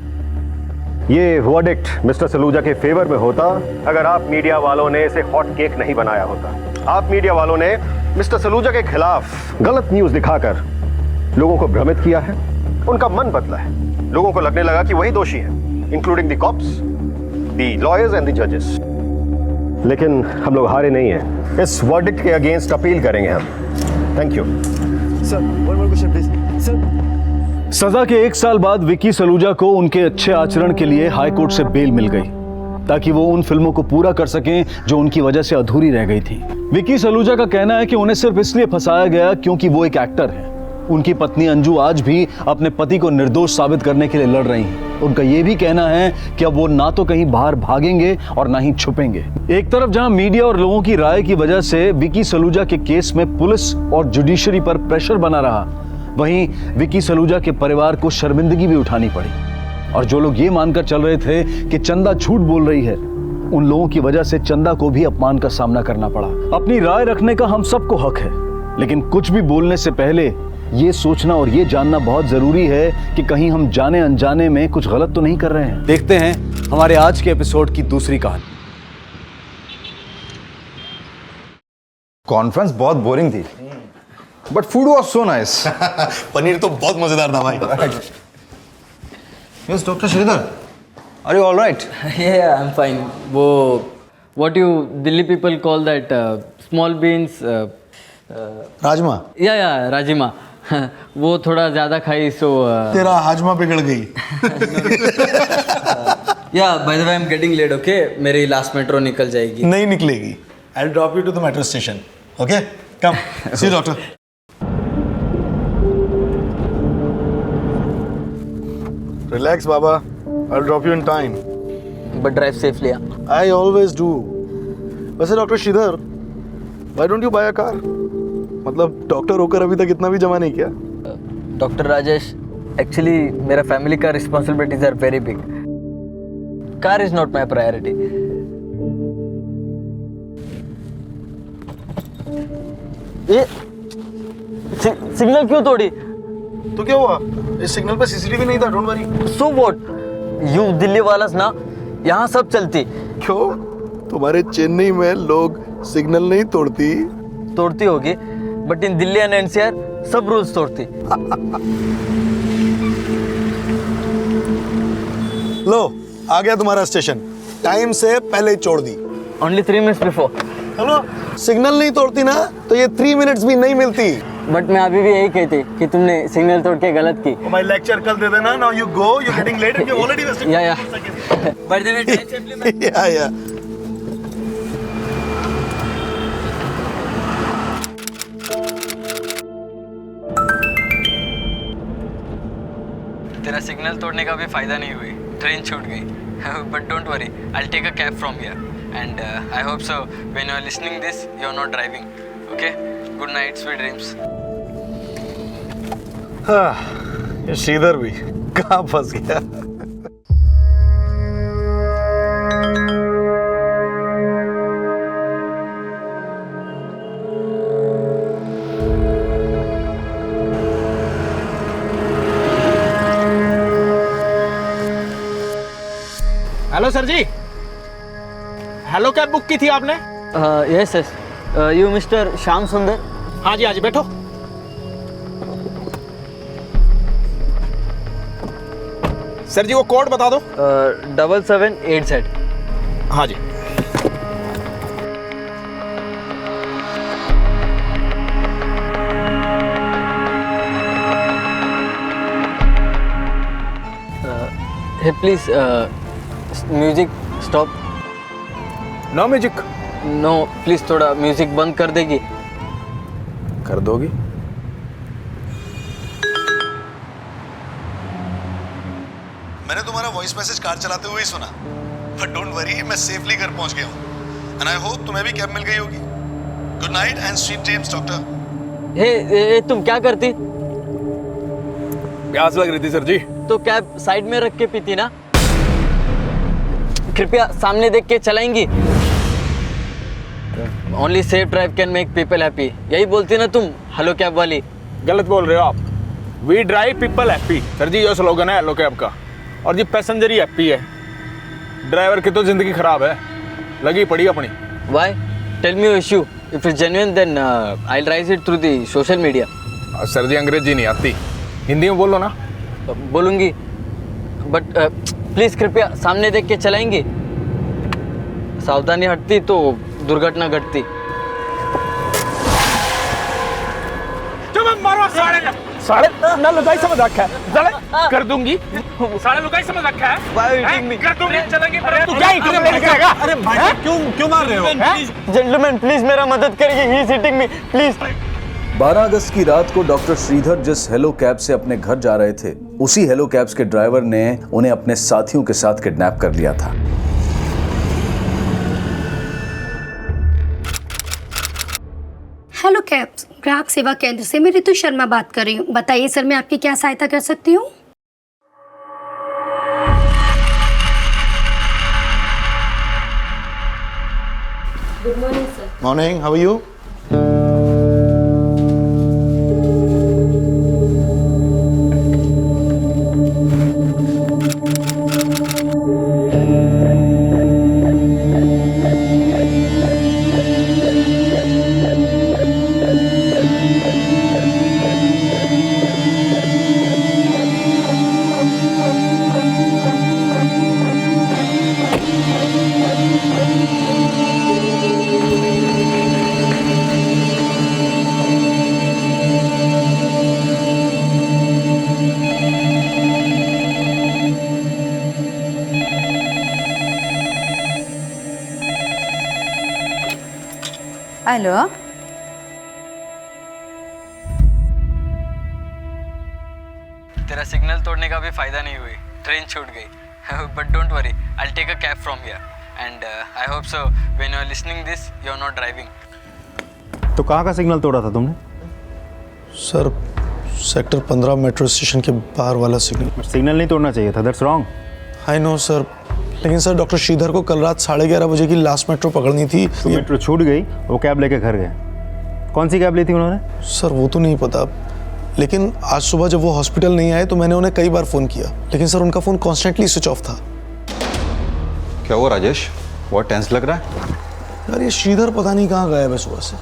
ये वर्डिक्ट मिस्टर सलूजा के फेवर में होता अगर आप मीडिया वालों ने इसे हॉट केक नहीं बनाया होता। आप मीडिया वालों ने मिस्टर सलूजा के खिलाफ गलत न्यूज़ दिखाकर लोगों को भ्रमित किया है, उनका मन बदला है। लोगों को लगने लगा कि वही दोषी है, including the cops, the lawyers and the जजेस। लेकिन हम लोग हारे नहीं हैं। इस वर्डिक्ट के अगेंस्ट अपील करेंगे हम। Thank you sir. One more question please sir. सजा के 1 साल बाद विकी सलूजा को उनके अच्छे आचरण के लिए हाई कोर्ट से बेल मिल गई ताकि वो उन फिल्मों को पूरा कर सकें जो उनकी वजह से अधूरी रह गई थी। विकी सलूजा का कहना है कि उन्हें सिर्फ इसलिए फंसाया गया क्योंकि वो एक एक्टर है। उनकी पत्नी अंजू आज भी अपने पति को निर्दोष साबित करने के लिए लड़ रही हैं। उनका ये भी कहना है कि अब वो ना तो कहीं बाहर भागेंगे और ना ही छुपेंगे। एक तरफ जहां मीडिया और लोगों की राय की वजह से विकी सलूजा के केस में पुलिस और जुडिशरी पर प्रेशर बना रहा, वहीं विकी सलूजा के परिवार को शर्मिंदगी भी उठानी पड़ी। और जो लोग ये मानकर चल रहे थे कि चंदा झूठ बोल रही है, उन लोगों की वजह से चंदा को भी अपमान का सामना करना पड़ा। अपनी राय रखने का हम सबको हक है, लेकिन कुछ भी बोलने से पहले ये सोचना और ये जानना बहुत जरूरी है कि कहीं हम जाने अनजाने में कुछ गलत तो नहीं कर रहे हैं। देखते हैं हमारे आज के एपिसोड की दूसरी कहानी। कॉन्फ्रेंस बहुत बोरिंग थी, but food was so nice. Paneer तो बहुत मजेदार था भाई। Yes doctor Sridhar, are you all right? Yeah, I'm fine. वो what you Delhi people call that small beans. Rajma. या राजमा। वो थोड़ा ज़्यादा खाई सो तेरा हाजमा बिगड़ गई। Yeah by the way I am getting late, okay? मेरी लास्ट मेट्रो निकल जाएगी। नहीं निकलेगी। I will drop you to the metro station, okay? Come, see you doctor. Relax, Baba. I'll drop you in time. But drive safely. I always do. वैसे doctor Sridhar, why don't you buy a car? मतलब doctor होकर अभी तक इतना भी जमा नहीं किया। डॉक्टर राजेश, एक्चुअली मेरा फैमिली का responsibilities are very big. Car is not my priority. ये सिग्नल क्यों तोड़ी? तो क्या हुआ? इस सिग्नल पे सीसीटीवी नहीं था, don't worry. So what? You Delhi वाला ना, यहाँ सब चलती। क्यों? तुम्हारे चेन्नई में लोग सिग्नल नहीं तोड़ती, तोड़ती होगी, but in Delhi and NCR सब रूल्स तोड़ती। लो आ गया तुम्हारा स्टेशन, टाइम से पहले ही छोड़ दी। Only 3 minutes before. Hello, signal नहीं तोड़ती ना तो ये 3 मिनट्स भी नहीं मिलती। बट मैं अभी भी यही कहती कि तुमने सिग्नल तोड़ के गलत की। माय लेक्चर कल दे देना। Now you go, you getting late and you already wasted. Yeah by the way time से इम्प्लीमेंट। या तेरा सिग्नल तोड़ने का भी फायदा नहीं हुई, ट्रेन छूट गई। But don't worry, I will take a cab from here and I hope so when you are listening this you are not driving. Okay, good night, sweet dreams. ये श्रीधर भी कहाँ फंस गया। Hello sir ji, hello cab book की थी आपने? Yes yes, you Mr Shyam Sundar? हाँ जी बैठो। सर जी वो कोड बता दो। 7787। हाँ जी। Hey please music stop. No music? No please, थोड़ा म्यूजिक बंद कर देगी? कर दोगी? मैंने तुम्हारा वॉइस मैसेज कार चलाते हुए ही सुना, बट डोंट वरी, मैं सेफली घर पहुंच गया हूं एंड आई होप तुम्हें भी कैब मिल गई होगी। Good night and sweet dreams doctor. Hey तुम क्या करती? प्यास लग रही थी सर जी। तो कैब साइड में रख के पीती ना। कृपया सामने देख के चलाएंगी। Only safe drive can make people happy, यही बोलती ना तुम हेलो कैब वाली। गलत बोल रहे हो आप। We drive people happy sir ji, ये स्लोगन है हेलो कैब का, और जी पैसेंजर ही हैप्पी है। ड्राइवर की तो जिंदगी खराब है, लगी पड़ी अपनी। Why? Tell me your issue. If it's genuine then I will raise it through the social media. Sir ji Angrezi नहीं आती, हिंदी में बोलो ना। बोलूंगी, बट प्लीज कृपया सामने देख के चलाएंगी। सावधानी हटती तो दुर्घटना घटती। मारो साढ़े ना लुगाई समझ रखा है, साले कर दूंगी। साढ़े लुगाई समझ रखा है, कर दूंगी, चलेंगे। तू क्या इंटरनेट करेगा? अरे भाई क्यों मार रहे हो? जेंटलमैन प्लीज मेरा मदद करिए, he is hitting me please. 12 अगस्त की रात को डॉक्टर श्रीधर जिस हेलो कैब से अपने घर जा रहे थे, उसी हेलो कैब्स के ड्राइवर ने उन्हें अपने साथियों के साथ किडनैप कर लिया था। हेलो कैब्स ग्राहक सेवा केंद्र से मैं ऋतु शर्मा बात कर रही हूँ। बताइए सर, मैं आपकी क्या सहायता कर सकती हूँ? Good morning sir. Morning, how are you? Hello, तेरा सिग्नल तोड़ने का भी फायदा नहीं हुई, ट्रेन छूट गई। But don't worry, I will take a cab from here and I hope so when you are listening this you are not driving. तो कहाँ का सिग्नल तोड़ा था तुमने? सर, सेक्टर 15 मेट्रो स्टेशन के बाहर वाला सिग्नल। सिग्नल नहीं तोड़ना चाहिए था, that's wrong. I know sir, लेकिन सर डॉक्टर श्रीधर को कल रात 11:30 बजे की लास्ट मेट्रो पकड़नी थी। तो मेट्रो छूट गई, वो कैब लेके घर गए। कौन सी कैब ली थी उन्होंने? सर वो तो नहीं पता, लेकिन आज सुबह जब वो हॉस्पिटल नहीं आए तो मैंने उन्हें कई बार फ़ोन किया, लेकिन सर उनका फ़ोन कॉन्स्टेंटली स्विच ऑफ था। क्या हुआ राजेश, बहुत टेंस लग रहा है? यार ये श्रीधर पता नहीं कहाँ गायब है सुबह से।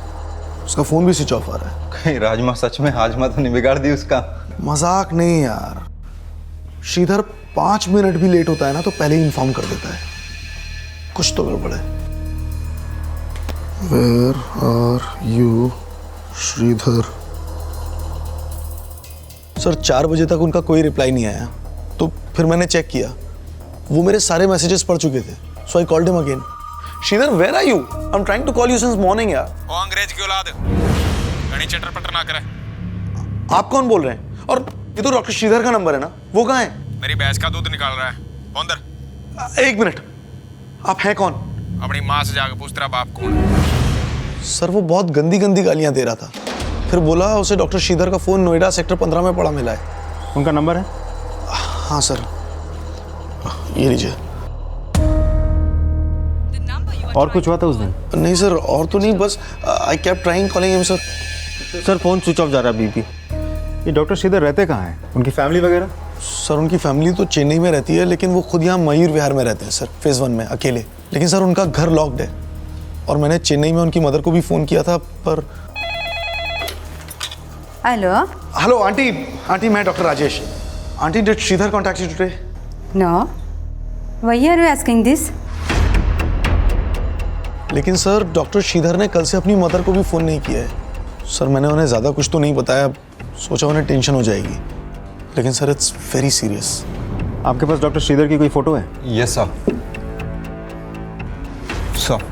उसका फोन भी स्विच ऑफ आ रहा है। कहीं राजमा सच में हाजमा तो नहीं बिगाड़ दी उसका? मजाक नहीं यार, श्रीधर 5 मिनट भी लेट होता है ना तो पहले ही इन्फॉर्म कर देता है, कुछ तो गड़बड़ है। Where are you, Sridhar? Sir 4 बजे तक उनका कोई रिप्लाई नहीं आया, तो फिर मैंने चेक किया, वो मेरे सारे मैसेजेस पढ़ चुके थे, so I called him again. Shridhar where are you? I am trying to call you since morning यार। ओ अंग्रेज की औलाद, घनी चटर पटर ना करे। आप कौन बोल रहे हैं? और ये तो डॉक्टर श्रीधर का नंबर है ना, वो कहाँ है? मेरी भैंस का दूध निकाल रहा है, फोन दर। 1 मिनट, आप हैं कौन? अपनी माँ से जाकर पूछ तेरा बाप कौन है। सर वो बहुत गंदी गंदी गालियां दे रहा था, फिर बोला उसे डॉक्टर श्रीधर का फोन नोएडा सेक्टर 15 में पड़ा मिला है। उनका नंबर है? हाँ सर, ये लीजिए। और कुछ हुआ था उस दिन? नहीं सर, और तो नहीं, बस I kept trying calling him sir. Sir phone switch off जा रहा है बीपी। ये डॉक्टर श्रीधर रहते कहाँ हैं? उनकी फैमिली वगैरह? सर उनकी फैमिली तो चेन्नई में रहती है, लेकिन वो खुद यहाँ मयूर विहार में रहते हैं सर, फेज 1 में अकेले। लेकिन सर उनका घर लॉक्ड है, और मैंने चेन्नई में उनकी मदर को भी फोन किया था पर। हेलो हेलो आंटी मैं doctor Rajesh. Aunty did Sridhar contact you today? No, why are you asking this? लेकिन सर डॉक्टर श्रीधर ने कल से अपनी मदर को भी फ़ोन नहीं किया है। सर मैंने उन्हें ज़्यादा कुछ तो नहीं बताया, सोचा उन्हें टेंशन हो जाएगी, लेकिन सर इट्स वेरी सीरियस। आपके पास डॉक्टर श्रीधर की कोई फोटो है? Yes sir. सर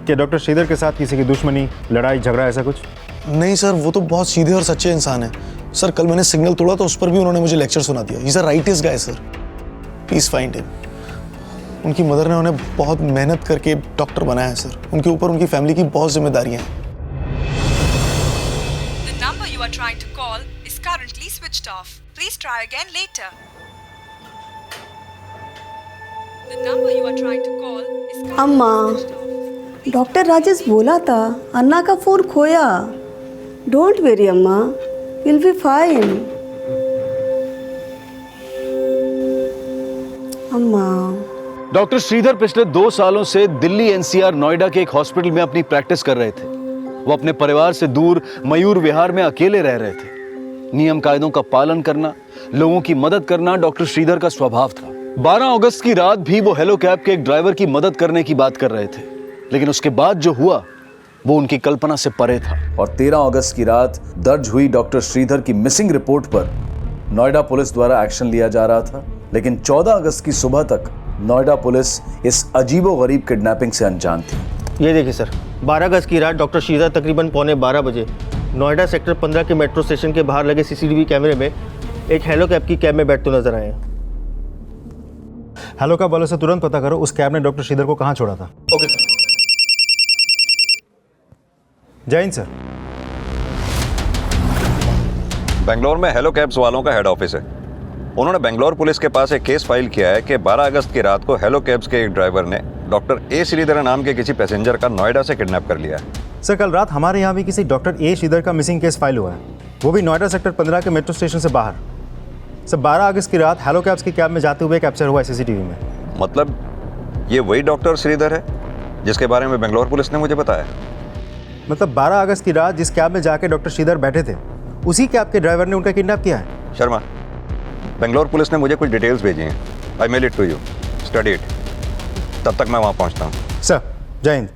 क्या डॉक्टर श्रीधर के साथ किसी की दुश्मनी, लड़ाई झगड़ा ऐसा कुछ? नहीं सर, वो तो बहुत सीधे और सच्चे इंसान हैं। सर कल मैंने सिग्नल तोड़ा तो उस पर भी उन्होंने मुझे लेक्चर सुना दिया। ही is a rightest guy sir, please find him. उनकी मदर ने उन्हें बहुत मेहनत करके डॉक्टर बनाया है सर, उनके ऊपर उनकी फैमिली की बहुत जिम्मेदारियां हैं। The number you are trying to call is currently switched off. Please try again later. The number you are trying to call is currently अम्मा, डॉक्टर राजेश बोला था अन्ना का फोन खोया। डोंट वेरी अम्मा, विल बी फाइन। अम्मा। Doctor Shridhar पिछले 2 सालों से दिल्ली एनसीआर नोएडा के एक हॉस्पिटल में अपनी प्रैक्टिस कर रहे थे। वो अपने परिवार से दूर मयूर विहार में अकेले रह रहे थे। नियम कायदों का पालन करना, लोगों की मदद करना डॉक्टर श्रीधर का स्वभाव था। 12 अगस्त की रात भी वो हेलो कैब के एक ड्राइवर की मदद करने की बात कर रहे थे, लेकिन उसके बाद जो हुआ वो उनकी कल्पना से परे था। और 13 अगस्त की रात दर्ज हुई डॉक्टर श्रीधर की मिसिंग रिपोर्ट पर नोएडा पुलिस द्वारा एक्शन लिया जा रहा था, लेकिन 14 अगस्त की सुबह तक नोएडा पुलिस इस अजीबोगरीब किडनैपिंग से अनजान थी। ये देखिए सर, 12 अगस्त की रात डॉक्टर श्रीधर तकरीबन 12:15 बजे नोएडा सेक्टर 15 के मेट्रो स्टेशन के बाहर लगे सीसीटीवी कैमरे में एक हेलो कैब की कैब में बैठते नजर आए। हेलो कैब वालों से तुरंत पता करो उस कैब ने डॉक्टर श्रीधर को कहाँ छोड़ा था। ओके जय हिंद सर। बेंगलोर में हेलो कैब्स वालों का हेड ऑफिस है। उन्होंने बेंगलोर पुलिस के पास एक केस फाइल किया है कि 12 अगस्त की रात को हेलो कैब्स के एक ड्राइवर ने डॉक्टर ए श्रीधर नाम के किसी पैसेंजर का नोएडा से किडनैप कर लिया है। सर कल रात हमारे यहाँ भी किसी डॉक्टर ए श्रीधर का मिसिंग केस फाइल हुआ है, वो भी नोएडा सेक्टर 15 के मेट्रो स्टेशन से बाहर। सर 12 अगस्त की रात हेलो कैब्स की कैब में जाते हुए कैप्चर हुआ है सीसीटीवी में। मतलब ये वही डॉक्टर श्रीधर है जिसके बारे में बेंगलोर पुलिस ने मुझे बताया। मतलब 12 अगस्त की रात जिस कैब में जाके डॉक्टर श्रीधर बैठे थे उसी कैब के ड्राइवर ने उनका किडनैप किया है। शर्मा, बेंगलोर पुलिस ने मुझे कुछ डिटेल्स भेजी हैं। I mail it to you, study it. तब तक मैं वहाँ पहुँचता हूँ। सर जय हिंद।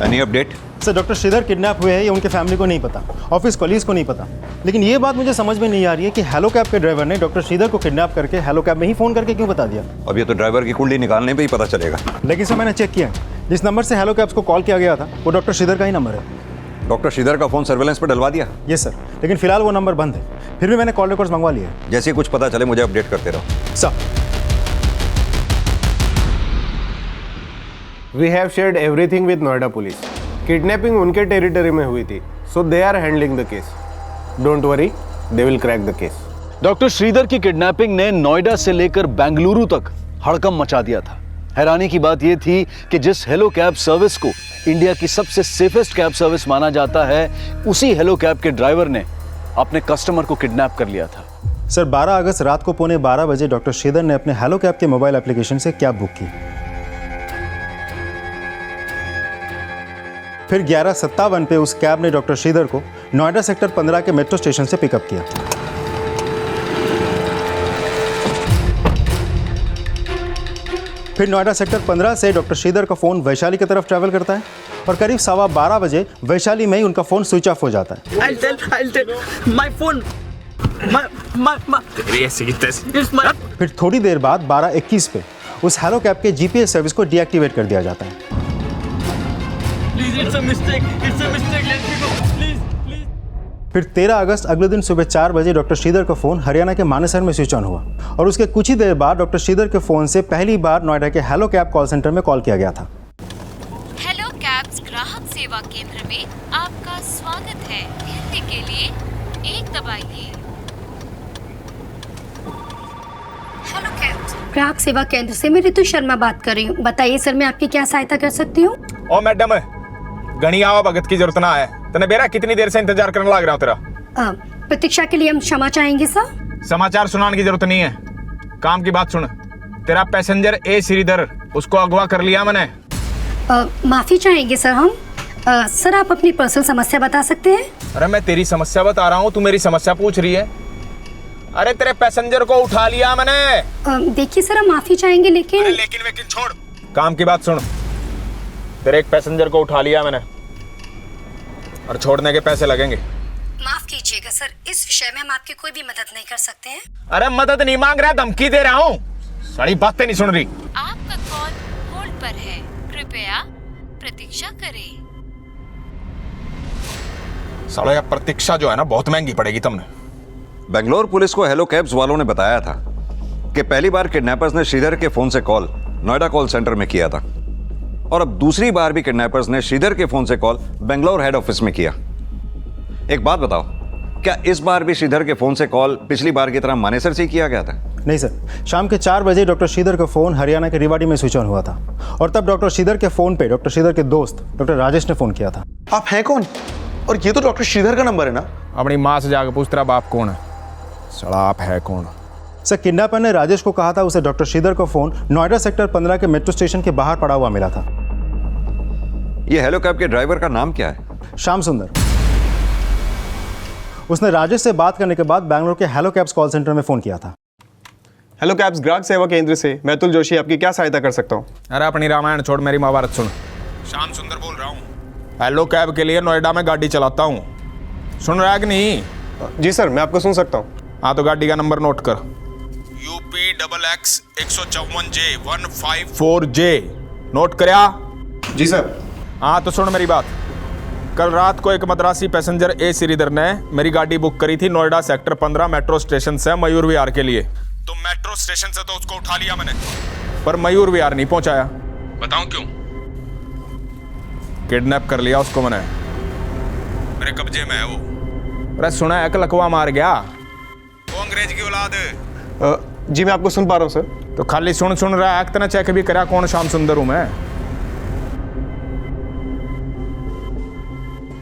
Any update? Sir doctor Shridhar kidnap हुए हैं ये उनके फैमिली को नहीं पता, ऑफिस कॉलीग्स को नहीं पता, लेकिन ये बात मुझे समझ में नहीं आ रही है कि हेलो कैब के ड्राइवर ने डॉक्टर श्रीधर को किडनैप करके हेलो कैब में ही फ़ोन करके क्यों बता दिया। अब ये तो ड्राइवर की कुंडली निकालने पे ही पता चलेगा। लेकिन सर मैंने चेक किया, जिस नंबर से हेलो कैब्स को कॉल किया गया था वो डॉक्टर श्रीधर का ही नंबर है। डॉक्टर श्रीधर का फ़ोन सर्वेलेंस पर डलवा दिया? यस सर, लेकिन फिलहाल वो नंबर बंद है। फिर भी मैंने कॉल रिकॉर्ड्स मंगवा लिए। जैसे ही कुछ पता चले मुझे अपडेट करते रहो। Sir we have shared everything with Noida police. Kidnapping उनके टेरिटरी में हुई थी, so they are handling the case. Don't worry, they will crack the case. Doctor Shridhar की किडनैपिंग ने नोएडा से लेकर बेंगलुरु तक हड़कंप मचा दिया था। हैरानी की बात यह थी कि जिस हेलो कैब सर्विस को इंडिया की सबसे सेफेस्ट कैब सर्विस माना जाता है, उसी हेलो कैब के ड्राइवर ने अपने कस्टमर को किडनैप कर लिया था। सर 12 अगस्त रात को 11:15 बजे डॉक्टर श्रीधर ने अपने हेलो कैब के मोबाइल एप्लीकेशन से कैब बुक की। फिर 11:57 पे उस कैब ने डॉक्टर श्रीधर को नोएडा सेक्टर 15 के मेट्रो स्टेशन से पिकअप किया। फिर नोएडा सेक्टर 15 से डॉक्टर श्रीधर का फ़ोन वैशाली की तरफ ट्रैवल करता है और करीब 12:15 बजे वैशाली में ही उनका फ़ोन स्विच ऑफ हो जाता है। फिर थोड़ी देर बाद 12:21 पे उस हेलो कैब के जीपीएस सर्विस को डीएक्टिवेट कर दिया जाता है। फिर 13 अगस्त अगले दिन सुबह 4 बजे डॉक्टर श्रीधर का फ़ोन हरियाणा के मानेसर में स्विच ऑन हुआ और उसके कुछ ही देर बाद डॉक्टर श्रीधर के फ़ोन से पहली बार नोएडा के हेलो कैब कॉल सेंटर में कॉल किया गया था। हेलो कैब्स ग्राहक सेवा केंद्र में आपका स्वागत है। हिंदी के लिए 1 दबाइए। हेलो कैब्स ग्राहक सेवा केंद्र से मैं रितु शर्मा बात कर रही हूँ। बताइए सर, मैं आपकी क्या सहायता कर सकती हूँ? ओ मैडम, गणी आवा भगत की जरूरत ना है। तने बेरा कितनी देर से इंतजार करने लग रहा हूं तेरा। प्रतीक्षा के लिए हम क्षमा चाहेंगे सर। समाचार सुनाने की जरूरत नहीं है, काम की बात सुन। तेरा पैसेंजर ए श्रीधर, उसको अगवा कर लिया मैंने। माफी चाहेंगे सर हम। सर आप अपनी पर्सनल समस्या बता सकते हैं? अरे मैं तेरी समस्या बता रहा हूँ, तू मेरी समस्या पूछ रही है। अरे तेरे पैसेंजर को उठा लिया मैंने। देखिए सर, हम माफी चाहेंगे लेकिन लेकिन छोड़, काम की बात सुन। तेरे एक पैसेंजर को उठा लिया मैंने और छोड़ने के पैसे लगेंगे। माफ कीजिएगा सर, इस विषय में हम आपकी कोई भी मदद नहीं कर सकते हैं। अरे मदद नहीं मांग रहा, धमकी दे रहा हूँ। सारी बातें नहीं सुन रही। आपका कॉल होल्ड पर है, कृपया प्रतीक्षा करें। साला यार प्रतीक्षा जो है ना बहुत महंगी पड़ेगी तुमने। बेंगलोर पुलिस को हेलो कैब्स वालों ने बताया था कि पहली बार किडनैपर्स ने श्रीधर के फोन से कॉल नोएडा कॉल सेंटर में किया था और अब दूसरी बार भी किडनैपर्स ने श्रीधर के फोन से कॉल बेंगलोर हेड ऑफिस में किया। एक बात बताओ, क्या इस बार भी श्रीधर के फोन से कॉल पिछली बार की तरह मानेसर से किया गया था? नहीं सर, शाम के 4 बजे डॉक्टर श्रीधर का फ़ोन हरियाणा के रेवाड़ी में स्विच ऑन हुआ था और तब डॉक्टर श्रीधर के फ़ोन पे डॉक्टर श्रीधर के दोस्त डॉक्टर राजेश ने फ़ोन किया था। आप हैं कौन? और ये तो डॉक्टर श्रीधर का नंबर है ना? अपनी माँ से जाकर पूछ तेरा बाप कौन है। साला आप है कौन? सर किडनैपर ने राजेश को कहा था उसे डॉक्टर श्रीधर का फ़ोन नोएडा सेक्टर 15 के मेट्रो स्टेशन के बाहर पड़ा हुआ मिला था। ये हेलो कैब के ड्राइवर का नाम क्या है? श्याम सुंदर। उसने राजेश से बात करने के बाद बैंगलोर के हेलो कैब्स कॉल सेंटर में फ़ोन किया था। हेलो कैब्स ग्राहक सेवा केंद्र से मैं अतुल जोशी आपकी क्या सहायता कर सकता हूँ? अरे अपनी रामायण छोड़, मेरी महाभारत सुन। श्याम सुंदर बोल रहा हूँ, हेलो कैब के लिए नोएडा में गाड़ी चलाता हूँ। सुन रहा है कि नहीं? जी सर, मैं आपको सुन सकता हूँ। हाँ तो गाड़ी का नंबर नोट कर, UPXX 154J 154J। नोट करया? जी सर। हाँ तो सुन मेरी बात। कल रात को एक मद्रासी पैसेंजर ए श्रीधर ने मेरी गाड़ी बुक करी थी नोएडा सेक्टर 15 मेट्रो स्टेशन से मयूर विहार के लिए। तो मेट्रो स्टेशन से तो उसको उठा लिया मैंने, पर मयूर विहार नहीं पहुंचाया। बताऊं क्यों? किडनैप कर लिया उसको मैंने, मेरे कब्जे में है वो। अरे सुना है कि लकवा मार गया वो अंग्रेज की औलाद। जी मैं आपको सुन पा रहा हूँ सर। तो खाली सुन रहा है, इतना चेक भी करा कौन श्याम सुंदर हूं मैं।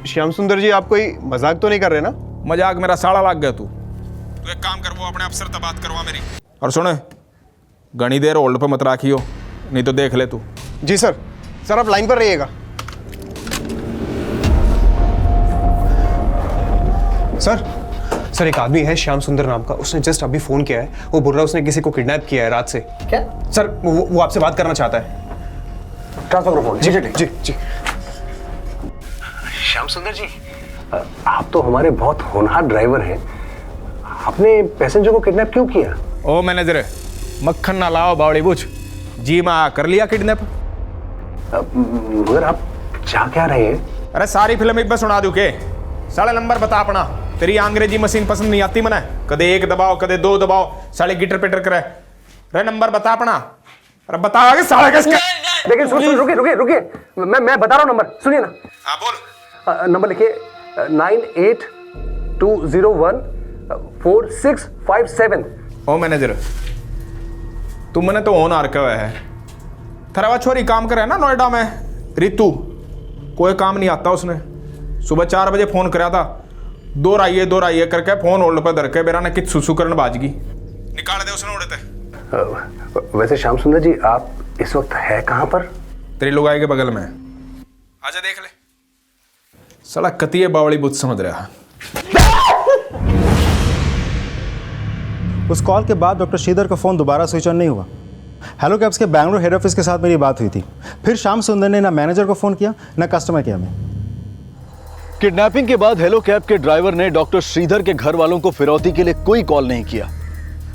श्याम सुंदर जी, आप कोई मजाक तो नहीं कर रहे ना? मजाक मेरा साड़ा लग गया तू एक काम कर, वो अपने अफसर से बात करवा मेरी। और सुन, घनी देर होल्ड पे मत राखियो, नहीं तो देख ले तू। जी सर। सर आप लाइन पर रहिएगा। सर एक आदमी है श्याम सुंदर नाम का, उसने जस्ट अभी फोन किया है। वो बोल रहा है उसने किसी को किडनैप किया है रात से। क्या? सर वो आपसे बात करना चाहता है। ट्रांसफर करो फोन। जी जी जी। श्याम सुंदर जी, आप तो हमारे बहुत होनहार ड्राइवर हैं। आपने पैसेंजर को किडनैप क्यों किया? ओ मैनेजर, मक्खन ना लाओ बावड़ी बुझ। जी माँ कर लिया किडनैप। मगर आप चाह क्या रहे हैं? अरे सारी फिल्म एक बार सुना दूं के? साले नंबर बता अपना। तेरी अंग्रेजी मशीन पसंद नहीं आती मने, कदे 1 दबाओ कदे 2 दबाओ, साले गिटर पिटर करे। रे नंबर बता अपना। अरे बता आगे साले किसके? लेकिन सुन रुकिए, मैं बता रहा हूँ नंबर, सुनिए ना। हाँ बोल। नंबर लिखिए 9820146557। ओ मैनेजर, तुम मैंने तो ऑन आर हुआ है, थरावा छोरी काम करे ना नोएडा में, रितु, कोई काम नहीं आता उसने। सुबह 4 बजे फोन करा था, दो राइए करके फोन होल्ड पे धर के बेरा ने कित सुसु करन बाजगी, निकाल दे उसने उड़ते। वैसे श्याम सुंदर जी आप इस वक्त है कहाँ पर? तेरी लुगाई के बगल में, आजा देख ले। साला कतिये बावली बुत समझ रहा। उस कॉल के बाद डॉक्टर श्रीधर का फ़ोन दोबारा स्विच ऑन नहीं हुआ। हेलो कैब्स के बैंगलोर हेड ऑफिस के साथ मेरी बात हुई थी। फिर श्याम सुंदर ने ना मैनेजर को फ़ोन किया ना कस्टमर केयर में। किडनैपिंग के बाद हेलो कैब के ड्राइवर ने डॉक्टर श्रीधर के घर वालों को फिरौती के लिए कोई कॉल नहीं किया,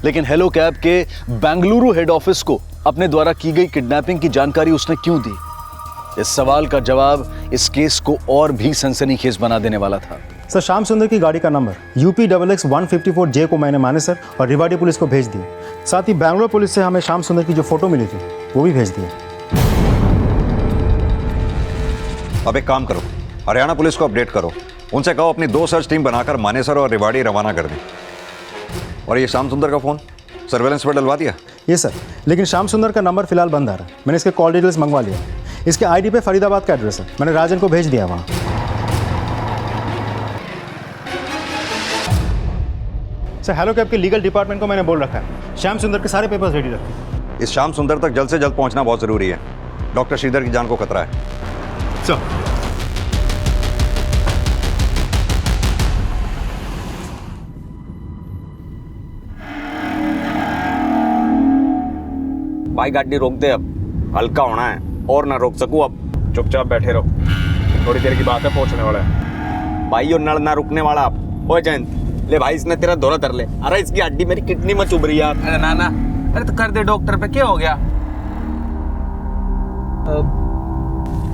लेकिन हेलो कैब के बेंगलुरु हेड ऑफिस को अपने द्वारा की गई किडनैपिंग की जानकारी उसने क्यों दी? इस सवाल का जवाब इस केस को और भी सनसनीखेज बना देने वाला था। सर, श्याम सुंदर की गाड़ी का नंबर UP XX 154J को मैंने मानेसर और रेवाड़ी पुलिस को भेज दिया। साथ ही बैंगलोर पुलिस से हमें श्याम सुंदर की जो फोटो मिली थी वो भी भेज दिया। अब एक काम करो, हरियाणा पुलिस को अपडेट करो, उनसे कहो अपनी 2 सर्च टीम बनाकर मानेसर और रेवाड़ी रवाना कर दें। और ये श्याम सुंदर का फ़ोन सर्वेलेंस पर डलवा दिया? ये सर, लेकिन श्याम सुंदर का नंबर फिलहाल बंद आ रहा है। मैंने इसके कॉल डिटेल्स मंगवा लिया। इसके ID पे फरीदाबाद का एड्रेस है, मैंने राजन को भेज दिया वहाँ। सर, हेलो कैब के लीगल डिपार्टमेंट को मैंने बोल रखा है श्याम सुंदर के सारे पेपर्स रेडी रखें। इस श्याम सुंदर तक जल्द से जल्द पहुंचना बहुत ज़रूरी है। डॉक्टर श्रीधर की जान को खतरा है। सर, भाई गाड़ी रोक दे, अब हल्का होना है और ना रोक सकूं अब। चुपचाप बैठे रहो, थोड़ी देर की बात है, पहुंचने वाला है। भाई यो नल ना रुकने वाला अब। ओ जयंत, ले भाई इसने तेरा दौरा कर ले। अरे इसकी हड्डी मेरी किडनी में चुभ रही है। अरे ना ना, अरे तो कर दे डॉक्टर पे, क्या हो गया?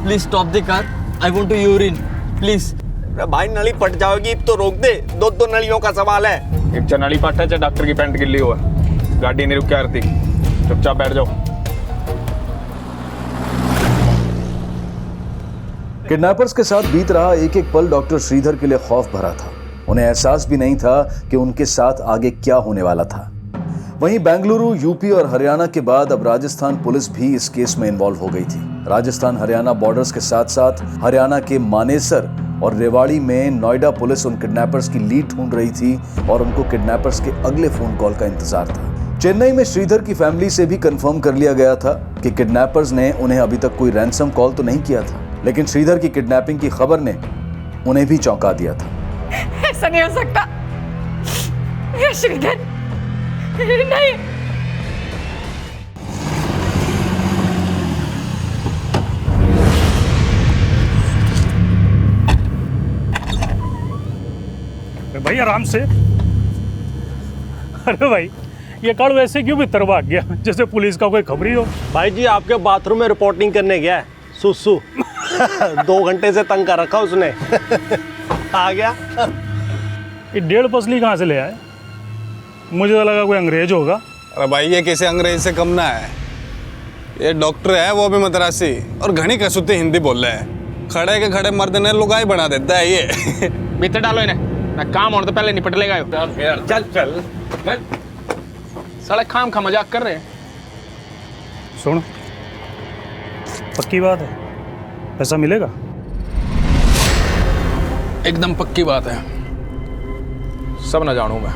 Please stop the car, I want to urine please. भाई नली फट जाएगी तो रोक दे, 2 नलियों का सवाल है। एक चाहे नली फट है चाहे डॉक्टर की पैंट गिल्ली हुआ, गाड़ी नहीं रुक के आरती, चुपचाप बैठ जाओ। किडनैपर्स के साथ बीत रहा एक एक पल डॉक्टर श्रीधर के लिए खौफ भरा था। उन्हें एहसास भी नहीं था कि उनके साथ आगे क्या होने वाला था। वहीं बेंगलुरु, यूपी और हरियाणा के बाद अब राजस्थान पुलिस भी इस केस में इन्वॉल्व हो गई थी। राजस्थान हरियाणा बॉर्डर्स के साथ साथ हरियाणा के मानेसर और रेवाड़ी में नोएडा पुलिस उन किडनैपर्स की लीड ढूंढ रही थी और उनको किडनैपर्स के अगले फोन कॉल का इंतजार था। चेन्नई में श्रीधर की फैमिली से भी कंफर्म कर लिया गया था कि किडनैपर्स ने उन्हें अभी तक कोई रैंसम कॉल तो नहीं किया था, लेकिन श्रीधर की किडनैपिंग की खबर ने उन्हें भी चौंका दिया था। ऐसा नहीं हो सकता, ये श्रीधर नहीं। भाई आराम से। अरे भाई ये कार्ड वैसे क्यों भीतर भाग गया जैसे पुलिस का कोई खबर ही हो। भाई जी आपके बाथरूम में रिपोर्टिंग करने गया है सुसु 2 घंटे से तंग कर रखा उसने आ गया। ये 1.5 पसली कहाँ से ले आए? मुझे तो लगा कोई अंग्रेज होगा। अरे भाई ये किसी अंग्रेज से कम ना है, ये डॉक्टर है वो भी मद्रासी और घनी कसूती हिंदी बोल रहे हैं। खड़े के खड़े मर्द ने लुगाई बना देता है ये। भीतर डालो इन्हें, ना काम और तो पहले निपट लेगा। चल चल, साले खाम खा मजाक कर रहे हैं। सुन, पक्की बात है, पैसा मिलेगा? एकदम पक्की बात है, सब ना जानू मैं।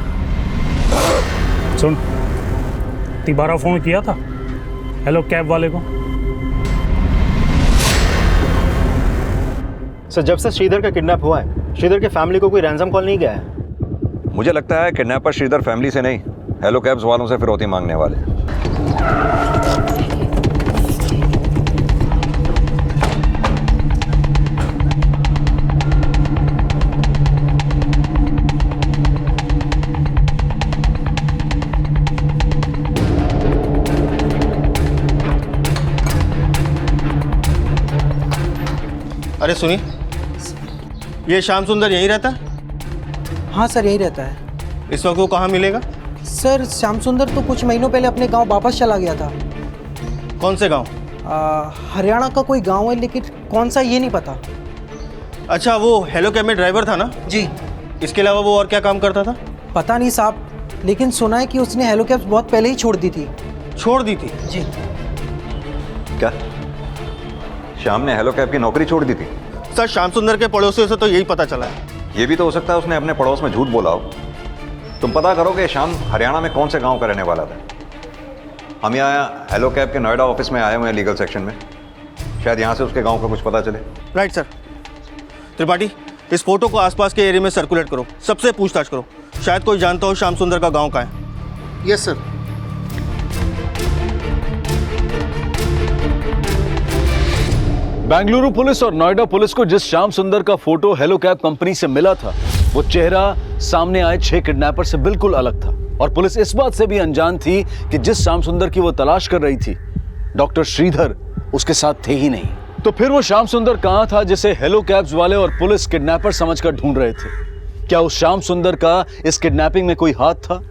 सुन, तिबारा फोन किया था हेलो कैब वाले को। सर, जब से श्रीधर का किडनैप हुआ है श्रीधर के फैमिली को कोई रैंसम कॉल नहीं गया है। मुझे लगता है किडनैपर श्रीधर फैमिली से नहीं, हेलो कैब्स वालों से फिरौती मांगने वाले। अरे सुनिए, ये श्याम सुंदर यहीं रहता है? हाँ सर, यहीं रहता है। इस वक्त वो कहाँ मिलेगा? सर, श्याम सुंदर तो कुछ महीनों पहले अपने गांव वापस चला गया था। कौन से गांव? हरियाणा का कोई गांव है, लेकिन कौन सा ये नहीं पता। अच्छा, वो हेलो कैब में ड्राइवर था ना? जी। इसके अलावा वो और क्या काम करता था? पता नहीं साहब, लेकिन सुना है कि उसने हेलो कैब्स बहुत पहले ही छोड़ दी थी। छोड़ दी थी? जी। क्या श्याम ने हेलो कैब की नौकरी छोड़ दी थी? सर श्याम सुंदर के पड़ोसियों से तो यही पता चला है। ये भी तो हो सकता है उसने अपने पड़ोस में झूठ बोला हो। तुम पता करो कि श्याम हरियाणा में कौन से गांव का रहने वाला था। हम यहाँ हेलो कैब के नोएडा ऑफिस में आए हुए हैं लीगल सेक्शन में, शायद यहाँ से उसके गांव का कुछ पता चले। Right sir. त्रिपाठी, इस फोटो को आसपास के एरिया में सर्कुलेट करो, सबसे पूछताछ करो, शायद कोई जानता हो श्याम सुंदर का गांव कहाँ है। Yes sir. बेंगलुरु पुलिस और नोएडा पुलिस को जिस श्याम सुंदर का फोटो हेलो कैब कंपनी से मिला था, वो चेहरा सामने आए 6 किडनैपर से बिल्कुल अलग था। और पुलिस इस बात से भी अनजान थी कि जिस श्याम सुंदर की वो तलाश कर रही थी, डॉक्टर श्रीधर उसके साथ थे ही नहीं। तो फिर वो श्याम सुंदर कहां था जिसे हेलो कैब्स वाले और पुलिस किडनैपर समझकर ढूंढ रहे थे? क्या उस श्याम सुंदर का इस किडनैपिंग में कोई हाथ था?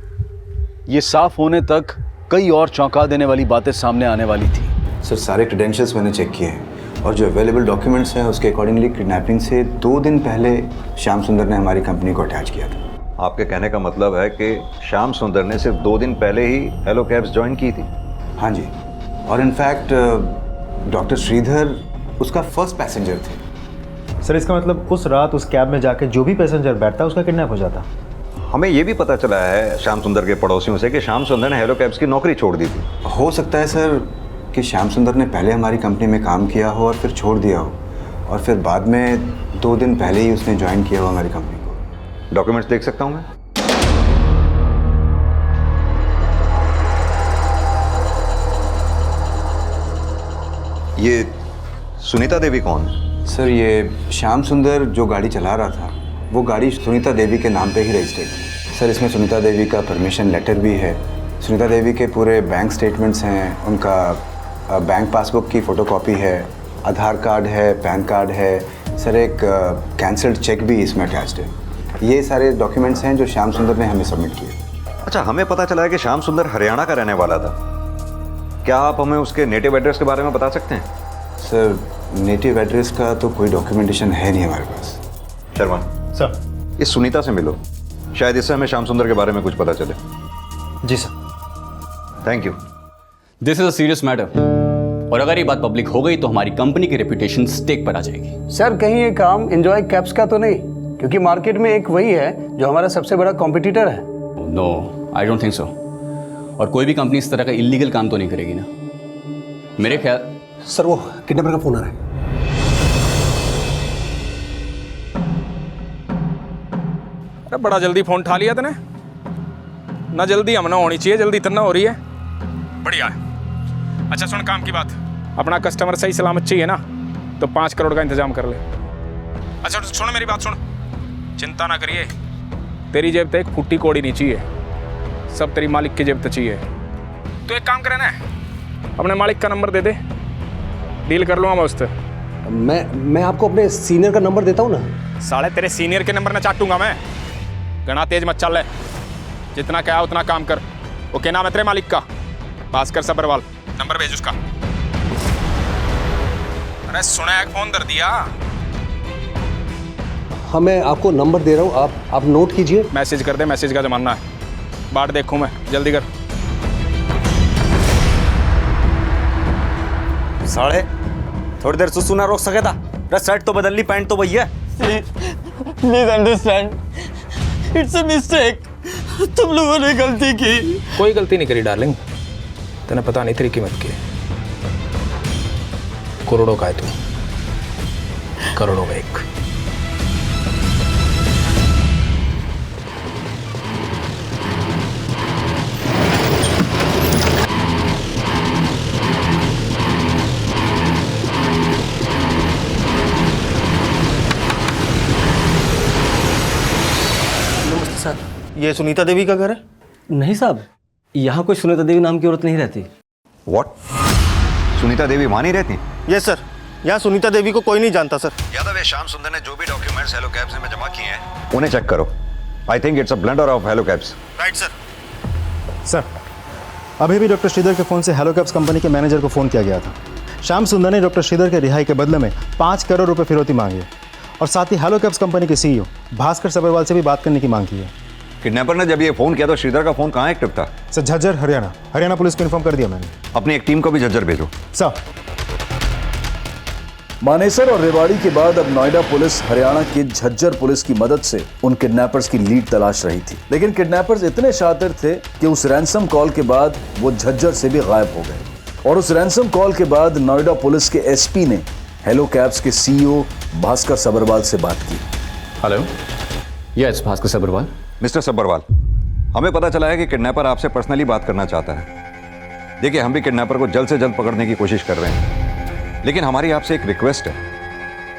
ये साफ होने तक कई और चौंका देने वाली बातें सामने आने वाली थी। सर, सारे क्रेडेंशियल्स मैंने चेक किए हैं और जो अवेलेबल डॉक्यूमेंट्स हैं उसके अकॉर्डिंगली किडनैपिंग से 2 दिन पहले श्याम सुंदर ने हमारी कंपनी को अटैच किया था। आपके कहने का मतलब है कि श्याम सुंदर ने सिर्फ 2 दिन पहले ही हेलो कैब्स ज्वाइन की थी? हाँ जी, और इनफैक्ट डॉक्टर श्रीधर उसका फर्स्ट पैसेंजर थे। सर, इसका मतलब उस रात उस कैब में जाके जो भी पैसेंजर बैठता उसका किडनैप हो जाता। हमें यह भी पता चला है श्याम सुंदर के पड़ोसियों से कि श्याम सुंदर ने हेलो कैब्स की नौकरी छोड़ दी थी। हो सकता है सर कि श्याम सुंदर ने पहले हमारी कंपनी में काम किया हो और फिर छोड़ दिया हो, और फिर बाद में 2 दिन पहले ही उसने ज्वाइन किया हो हमारी कंपनी को। डॉक्यूमेंट्स देख सकता हूं मैं? ये सुनीता देवी कौन है? सर, ये श्याम सुंदर जो गाड़ी चला रहा था, वो गाड़ी सुनीता देवी के नाम पे ही रजिस्टर्ड थी। सर, इसमें सुनीता देवी का परमिशन लेटर भी है, सुनीता देवी के पूरे बैंक स्टेटमेंट्स हैं, उनका बैंक पासबुक की फ़ोटोकॉपी है, आधार कार्ड है, पैन कार्ड है, सर एक कैंसल्ड चेक भी इसमें अटैच्ड है। ये सारे डॉक्यूमेंट्स हैं जो श्याम सुंदर ने हमें सबमिट किए। अच्छा, हमें पता चला है कि श्याम सुंदर हरियाणा का रहने वाला था। क्या आप हमें उसके नेटिव एड्रेस के बारे में बता सकते हैं? सर, नेटिव एड्रेस का तो कोई डॉक्यूमेंटेशन है नहीं हमारे पास। शर्मा सर, इस सुनीता से मिलो, शायद इससे हमें श्याम सुंदर के बारे में कुछ पता चले। जी sir. Thank you. This is a serious matter, और अगर ये बात पब्लिक हो गई तो हमारी कंपनी की रेपुटेशन स्टेक पर आ जाएगी। सर, कहीं ये काम एंजॉय कैब्स का तो नहीं, क्योंकि मार्केट में एक वही है जो हमारा सबसे बड़ा कॉम्पिटिटर है। No, I don't think so. और कोई भी कंपनी इस तरह का इलीगल काम तो नहीं करेगी ना, मेरे ख्याल। सर, वो किडनैपर का फोन आ रहा है। अरे बड़ा जल्दी फोन उठा लिया तूने ना, जल्दी हमना होनी चाहिए, जल्दी इतना हो रही है। बढ़िया है। अच्छा सुन, काम की बात, अपना कस्टमर सही सलामत चाहिए ना, तो 5 करोड़ का इंतजाम कर ले। अच्छा सुन मेरी बात, सुन, चिंता ना करिए, तेरी जेब तक एक फुट्टी कोड़ी नहीं चाहिए, सब तेरी मालिक की जेब तक चाहिए। तो एक काम करे ना, अपने मालिक का नंबर दे दे, डील कर लूँगा मैं उससे। मैं आपको अपने सीनियर का नंबर देता हूँ ना। साले तेरे सीनियर के नंबर ना चाटूंगा मैं, घना तेज मत चल, जितना क्या उतना काम कर। वो क्या नाम है तेरे मालिक का? भास्कर सब्रवाल, नंबर भेज उसका। अरे सुना, एक फोन कर दिया। हाँ, मैं आपको नंबर दे रहा हूँ, आप नोट कीजिए। मैसेज कर दे, मैसेज का जमाना है, बाट देखूं मैं, जल्दी कर। साले थोड़ी देर सुना रोक सके था? शर्ट तो बदल ली, पैंट तो वही है। Please understand, it's a mistake. तुम लोगों ने गलती की। कोई गलती नहीं करी डार्लिंग, तेने पता नहीं तेरी कीमत की। करोड़ों का है तू, करोड़ों का एक। ये सुनीता देवी का घर है? नहीं साहब, यहाँ कोई सुनीता देवी नाम की औरत नहीं रहती। व्हाट? सुनीता देवी वहाँ नहीं रहती? यस सर, यहाँ सुनीता देवी को कोई नहीं जानता सर। यादव, श्याम सुंदर ने जो भी डॉक्यूमेंट्स हेलो कैब्स में जमा किए हैं उन्हें चेक करो। I think it's a blunder of hello cabs. Right sir. Sir, अभी भी डॉक्टर श्रीधर के फ़ोन से हेलो कैब्स कंपनी के मैनेजर को फ़ोन किया गया था। श्याम सुंदर ने डॉक्टर श्रीधर के रिहाई के बदले में 5 करोड़ रुपए फिरौती मांगी है, और साथ ही हेलो कैब्स कंपनी के सीईओ भास्कर सब्रवाल से भी बात करने की मांग की है। किडनैपर ने जब ये फोन किया तो श्रीधर का फोन कहाँ एक्टिव था? सर, झज्जर हरियाणा पुलिस को इन्फॉर्म कर दिया मैंने। अपनी एक टीम को भी झज्जर भेजो। सर। मानेसर और रेवाड़ी के बाद अब नोएडा पुलिस हरियाणा के झज्जर पुलिस की मदद से उन किडनैपर्स की लीड तलाश रही थी। लेकिन किडनैपर्स इतने शातिर थे कि उस रैंसम कॉल के बाद वो झज्जर से भी गायब हो गए। और उस रैंसम कॉल के बाद नोएडा पुलिस के एसपी ने हेलो कैब्स के सीईओ भास्कर सब्रवाल से बात की। Hello, yes Bhaskar Sabharwal. Mr Sabharwal, हमें पता चला है कि किडनैपर आपसे पर्सनली बात करना चाहता है। देखिए, हम भी किडनैपर को जल्द से जल्द पकड़ने की कोशिश कर रहे हैं, लेकिन हमारी आपसे एक रिक्वेस्ट है।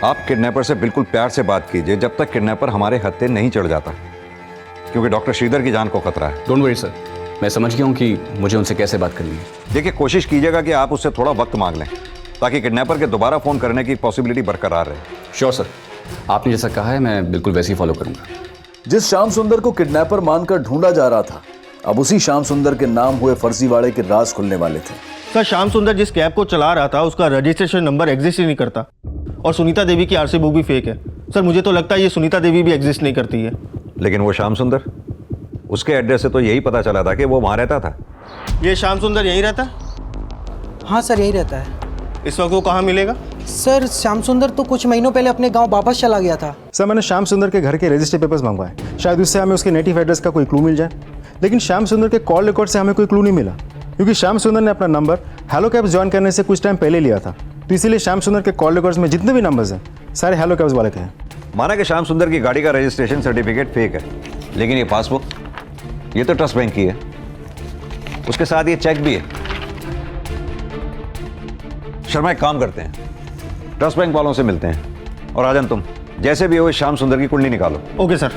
आप किडनैपर से बिल्कुल प्यार से बात कीजिए जब तक किडनैपर हमारे हत्थे नहीं चढ़ जाता, क्योंकि डॉक्टर श्रीधर की जान को खतरा है। डोंट वरी सर, मैं समझ गया हूँ कि मुझे उनसे कैसे बात करनी है। देखिए, कोशिश कीजिएगा कि आप उससे थोड़ा वक्त मांग लें ताकि किडनैपर के दोबारा फ़ोन करने की पॉसिबिलिटी बरकरार रहे। श्योर सर, आपने जैसा कहा है मैं बिल्कुल वैसे ही फॉलो करूँगा। जिस श्याम सुंदर को किडनैपर मानकर ढूंढा जा रहा था, अब उसी श्याम सुंदर के नाम हुए फर्जीवाड़े के राज खुलने वाले थे। सर, श्याम सुंदर जिस कैब को चला रहा था उसका रजिस्ट्रेशन नंबर एग्जिस्ट ही नहीं करता, और सुनीता देवी की आरसी बुक भी फेक है। सर, मुझे तो लगता है ये सुनीता देवी भी एग्जिस्ट नहीं करती है। लेकिन वो श्याम सुंदर, उसके एड्रेस से तो यही पता चला था कि वो वहाँ रहता था। ये श्याम सुंदर यहीं रहता है? हाँ सर, यही रहता है। इस वक्त वो कहाँ मिलेगा? सर, श्याम सुंदर तो कुछ महीनों पहले अपने गांव वापस चला गया था। सर, मैंने श्याम सुंदर के घर के रजिस्टर पेपर्स मंगवाए, शायद उससे हमें उसके नेटिव एड्रेस का कोई क्लू मिल जाए। लेकिन श्याम सुंदर के कॉल रिकॉर्ड से हमें कोई क्लू नहीं मिला, क्योंकि श्याम सुंदर ने अपना नंबर हेलो कैब्स ज्वाइन करने से कुछ टाइम पहले लिया था। तो इसीलिए श्याम सुंदर के कॉल रिकॉर्ड्स में जितने भी नंबर्स हैं सारे हेलो कैब्स वाले के हैं। माना कि श्याम सुंदर की गाड़ी का रजिस्ट्रेशन सर्टिफिकेट फेक है, लेकिन ये पासबुक, ये तो ट्रस्ट बैंक की है, उसके साथ ये चेक भी है। शर्मा, एक काम करते हैं, ट्रस्ट बैंक वालों से मिलते हैं, और राजन तुम जैसे भी हो इस श्याम सुंदर की कुंडली निकालो। Okay sir.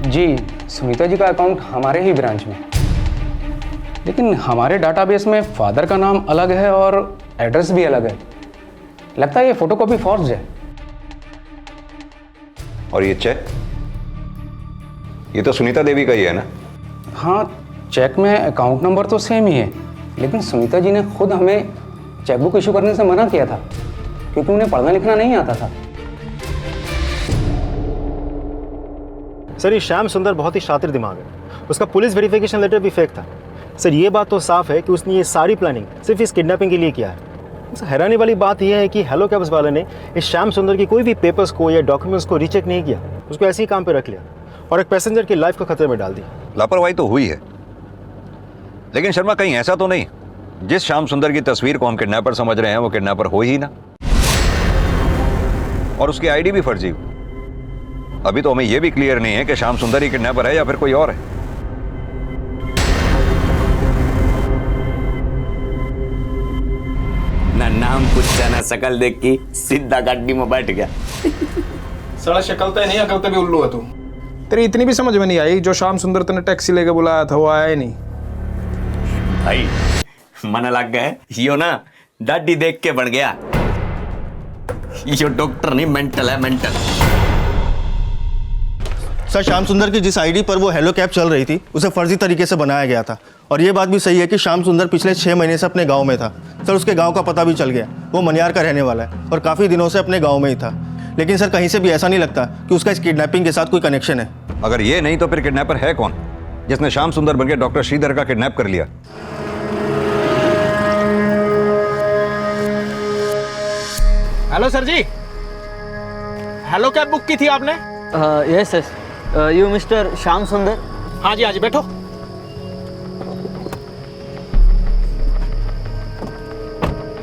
जी, सुनीता जी का अकाउंट हमारे ही ब्रांच में, लेकिन हमारे डाटाबेस में फादर का नाम अलग है और एड्रेस भी अलग है। लगता है ये फोटोकॉपी फॉर्ज है। और ये चेक, ये तो सुनीता देवी का ही है ना? हाँ, चेक में अकाउंट नंबर तो सेम ही है, लेकिन सुनीता जी ने खुद हमें चेकबुक इशू करने से मना किया था, क्योंकि उन्हें पढ़ना लिखना नहीं आता था। सर, ये श्याम सुंदर बहुत ही शातिर दिमाग है, उसका पुलिस वेरिफिकेशन लेटर भी फेक था। सर, ये बात तो साफ है कि उसने ये सारी प्लानिंग सिर्फ इस किडनैपिंग के लिए किया है। हैरानी वाली बात यह है कि हेलो कैब्स वाले ने इस श्याम सुंदर की कोई भी पेपर्स को या डॉक्यूमेंट्स को रीचेक नहीं किया, उसको ऐसे ही काम पे रख लिया और एक पैसेंजर की लाइफ को खतरे में डाल दी। लापरवाही तो हुई है, लेकिन शर्मा कहीं ऐसा तो नहीं जिस श्याम सुंदर की तस्वीर को हम किडनैपर समझ रहे हैं वो किडनैपर हो ही ना, और उसकी आईडी भी फर्जी हो। अभी तो हमें यह भी क्लियर नहीं है कि श्याम सुंदर ही किडनैपर है या फिर कोई और है। ना नाम पूछा ना शकल देख के सीधा गाड़ी में बैठ गया। साला शक्ल तो नहीं, अकल तो भी उल्लू है तू। तेरी इतनी भी समझ में नहीं आई, जो श्याम सुंदर तने टैक्सी लेके बुलाया था वो आया ही नहीं। भाई मन लग गया, यो ना दाढ़ी देख के बन गया। यो डॉक्टर नहीं, मेंटल है, मेंटल। सर, श्याम सुंदर की जिस आईडी पर वो हेलो कैब चल रही थी उसे फर्जी तरीके से बनाया गया था, और ये बात भी सही है कि श्याम सुंदर पिछले 6 महीने से अपने गांव में था। सर, उसके गांव का पता भी चल गया, वो मनियार का रहने वाला है और काफ़ी दिनों से अपने गांव में ही था। लेकिन सर, कहीं से भी ऐसा नहीं लगता कि उसका इस किडनैपिंग के साथ कोई कनेक्शन है। अगर ये नहीं तो फिर किडनैपर है कौन जिसने श्याम सुंदर बनकर डॉक्टर श्रीधर का किडनैप कर लिया? Hello sir ji, hello cab book की थी आपने? Yes yes, you Mr Shyam Sundar? हाँ जी, हाँ जी, बैठो।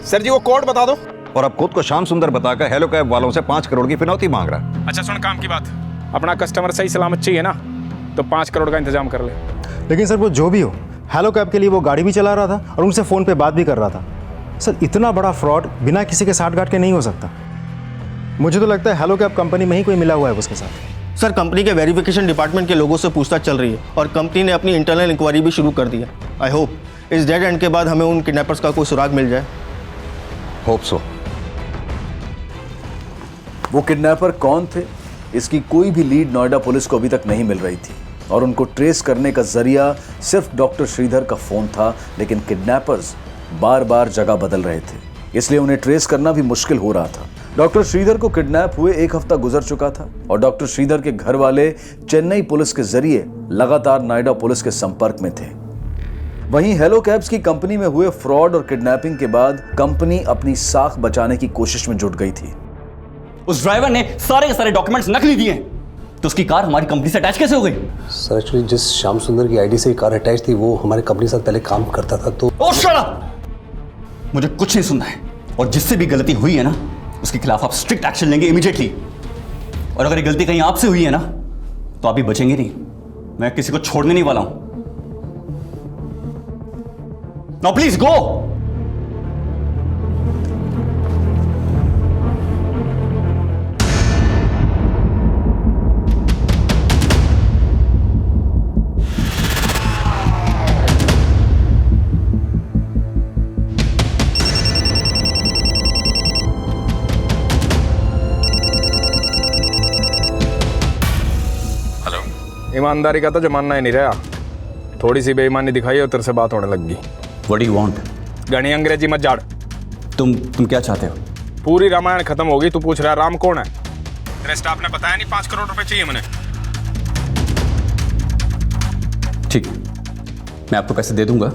सर जी, वो कोड बता दो। और अब खुद को श्याम सुंदर बताकर हेलो कैब वालों से 5 करोड़ की फिनौती मांग रहा है। अच्छा सुन, काम की बात, अपना कस्टमर सही सलामत चाहिए ना, तो 5 करोड़ का इंतजाम कर ले। लेकिन सर, वो जो भी हो, हेलो कैब के लिए वो गाड़ी भी चला रहा था और उनसे फ़ोन पे बात भी कर रहा था। सर, इतना बड़ा फ्रॉड बिना किसी के साथ गांठ के नहीं हो सकता। मुझे तो लगता है हेलो कैब कंपनी में ही कोई मिला हुआ है उसके साथ। सर, कंपनी के वेरिफिकेशन डिपार्टमेंट के लोगों से पूछताछ चल रही है और कंपनी ने अपनी इंटरनल इंक्वायरी भी शुरू कर दी है। आई होप इस डेड एंड के बाद हमें उन किडनैपर्स का कोई सुराग मिल जाए। Hope so. वो किडनैपर कौन थे, इसकी कोई भी लीड नोएडा पुलिस को अभी तक नहीं मिल रही थी, और उनको ट्रेस करने का जरिया सिर्फ डॉक्टर श्रीधर का फोन था। लेकिन किडनैपर्स बार बार जगह बदल रहे थे, इसलिए उन्हें ट्रेस करना भी मुश्किल हो रहा था। डॉक्टर श्रीधर को किडनैप हुए एक हफ्ता गुजर चुका था और डॉक्टर श्रीधर के घर वाले चेन्नई पुलिस के जरिए लगातार नोएडा पुलिस के संपर्क में थे। वहीं हेलो कैब्स की कंपनी में हुए फ्रॉड और किडनैपिंग के बाद कंपनी अपनी साख बचाने की कोशिश में जुट गई थी। उस ड्राइवर ने सारे के सारे डॉक्यूमेंट्स नकली दिए, तो उसकी कार हमारी कंपनी से अटैच कैसे हो गई? सर एक्चुअली जिस श्याम सुंदर की आईडी से कार अटैच थी वो हमारे कंपनी के साथ पहले काम करता था। तो ओह शट अप! मुझे कुछ नहीं सुनना है, और जिससे भी गलती हुई है ना उसके खिलाफ आप स्ट्रिक्ट एक्शन लेंगे इमीडिएटली। और अगर ये गलती कहीं आपसे हुई है ना तो आप भी बचेंगे नहीं। मैं किसी को छोड़ने नहीं वाला हूं। Now please go. ईमानदारी का तो जमाना ही नहीं रहा। थोड़ी सी बेईमानी दिखाई और तेरे से बात होने लग गई। What do you want? घनी अंग्रेजी मत झाड़। तुम क्या चाहते हो? पूरी रामायण खत्म होगी, तू पूछ रहा है राम कौन है? तेरे स्टाफ ने बताया नहीं 5 करोड़ रुपए चाहिए मैंने। ठीक, मैं आपको पैसे दे दूंगा,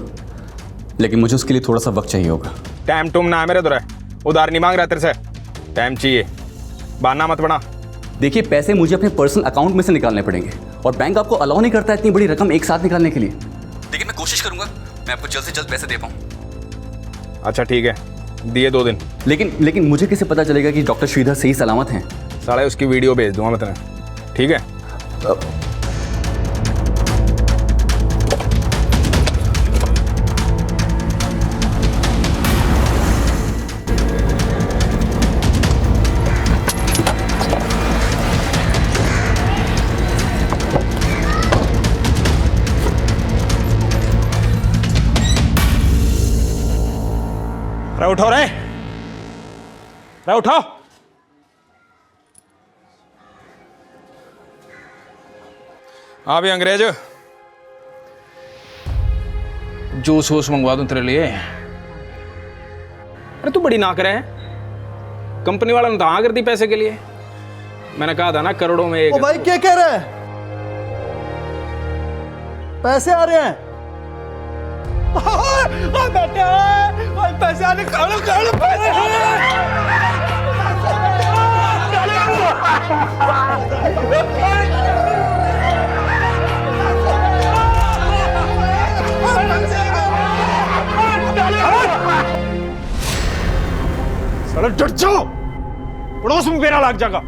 लेकिन मुझे उसके लिए थोड़ा सा वक्त चाहिए होगा। टाइम टूम ना है मेरे दुरा, उधार नहीं मांग रहा तेरे से, टाइम चाहिए, बहाना मत बना। देखिए, पैसे मुझे अपने पर्सनल अकाउंट में से निकालने पड़ेंगे और बैंक आपको अलाउ नहीं करता इतनी बड़ी रकम एक साथ निकालने के लिए। लेकिन मैं कोशिश करूंगा मैं आपको जल्द से जल्द पैसे दे पाऊं। अच्छा ठीक है, दिए 2 दिन। लेकिन मुझे कैसे पता चलेगा कि डॉक्टर श्रीधर सही सलामत हैं? साले उसकी वीडियो भेज दूंगा मैं तुम्हें, ठीक है? उठो रे, उठो। हाँ भी अंग्रेज, जूस वूस मंगवा दूं तेरे लिए। अरे तू बड़ी ना करे, कंपनी वाला ने तो हाँ कर दी पैसे के लिए। मैंने कहा था ना करोड़ों में एक। ओ भाई क्या कह रहे हैं? पैसे आ रहे हैं। बेटा पैसे आने खाओ पैसे। साला डट जाओ, पड़ोस में मेरा लाग जाएगा।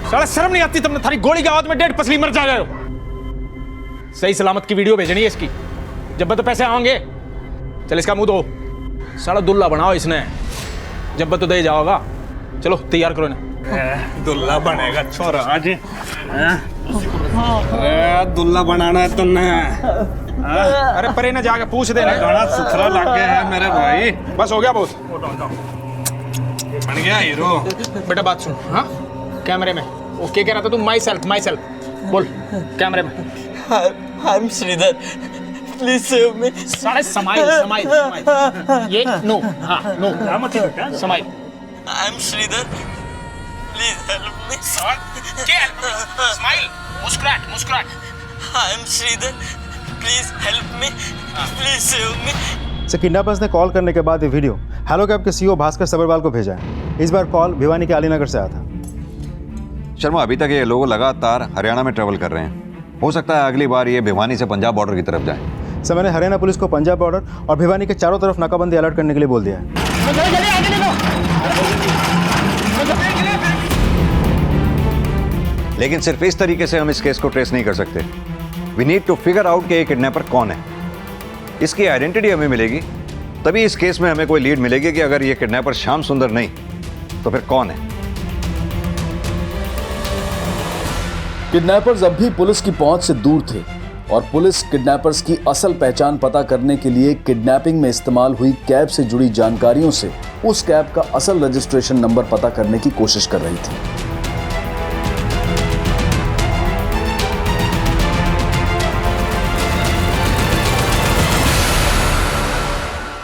साला शर्म नहीं आती तुमने? थारी गोली की आवाज में 1.5 पसली मर जा रहे हो। सही सलामत की वीडियो भेजनी है इसकी, जब तो पैसे आएंगे। चल इसका मुंह दो, साला दुल्ला बनाओ इसने, जब तो दे जाओगा। चलो तैयार करो इन्हें। दुल्ला बनेगा छोरा आज। दुल्ला बनाना है तुमने? अरे परे ना जाके पूछ देना। गाना सुथरा लग गया है मेरे भाई। बस हो गया बहुत, बन गया हीरो। बेटा बात सुन। हाँ कैमरे में वो क्या कह रहा था तू? माई सेल्फ बोल कैमरे में। I am Shridhar, please save me. सारे समाइल। ये नो, हाँ no smile. I am Shridhar, please help me. Smile, मुस्कुराहट। I am Shridhar, please help me, please save me. Kidnappers ने कॉल करने के बाद ये वीडियो हेलो कैब के सीईओ भास्कर सबरवाल को भेजा है। इस बार कॉल भिवानी के अलीनगर से आया था। शर्मा, अभी तक ये लोग लगातार हरियाणा में ट्रेवल कर रहे हैं। हो सकता है अगली बार ये भिवानी से पंजाब बॉर्डर की तरफ जाए। सर मैंने हरियाणा पुलिस को पंजाब बॉर्डर और भिवानी के चारों तरफ नाकाबंदी अलर्ट करने के लिए बोल दिया है। लेकिन सिर्फ इस तरीके से हम इस केस को ट्रेस नहीं कर सकते। We need to figure out कि ये किडनैपर कौन है। इसकी आइडेंटिटी हमें मिलेगी तभी इस केस में हमें कोई लीड मिलेगी कि अगर ये किडनैपर श्याम सुंदर नहीं तो फिर कौन है। किडनैपर्स अब भी पुलिस की पहुंच से दूर थे और पुलिस किडनैपर्स की असल पहचान पता करने के लिए किडनैपिंग में इस्तेमाल हुई कैब से जुड़ी जानकारियों से उस कैब का असल रजिस्ट्रेशन नंबर पता करने की कोशिश कर रही थी।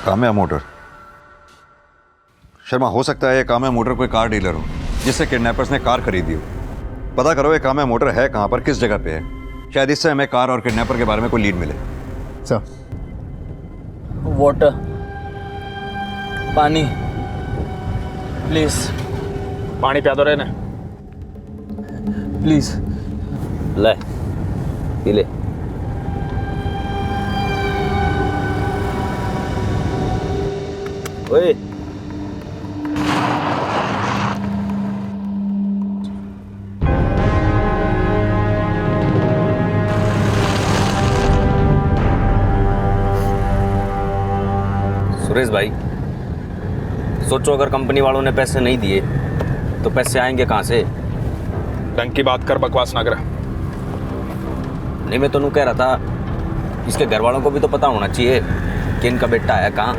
कहाँ है मोटर? शर्मा, हो सकता है ये काम्या मोटर कोई कार डीलर हो जिससे किडनैपर्स ने कार खरीदी हो। पता करो ये काम्या मोटर है कहाँ पर, किस जगह पे है। शायद इससे हमें कार और किडनैपर के बारे में कोई लीड मिले। सर, वाटर, पानी प्लीज। पानी पिया दो रे ने। प्लीज ले पी ले। ओए सुरेश भाई, सोचो अगर कंपनी वालों ने पैसे नहीं दिए तो पैसे आएंगे कहाँ से? ढंग की बात कर, बकवास ना कर। नहीं, मैं तो कह रहा था इसके घर वालों को भी तो पता होना चाहिए कि इनका बेटा है कहाँ।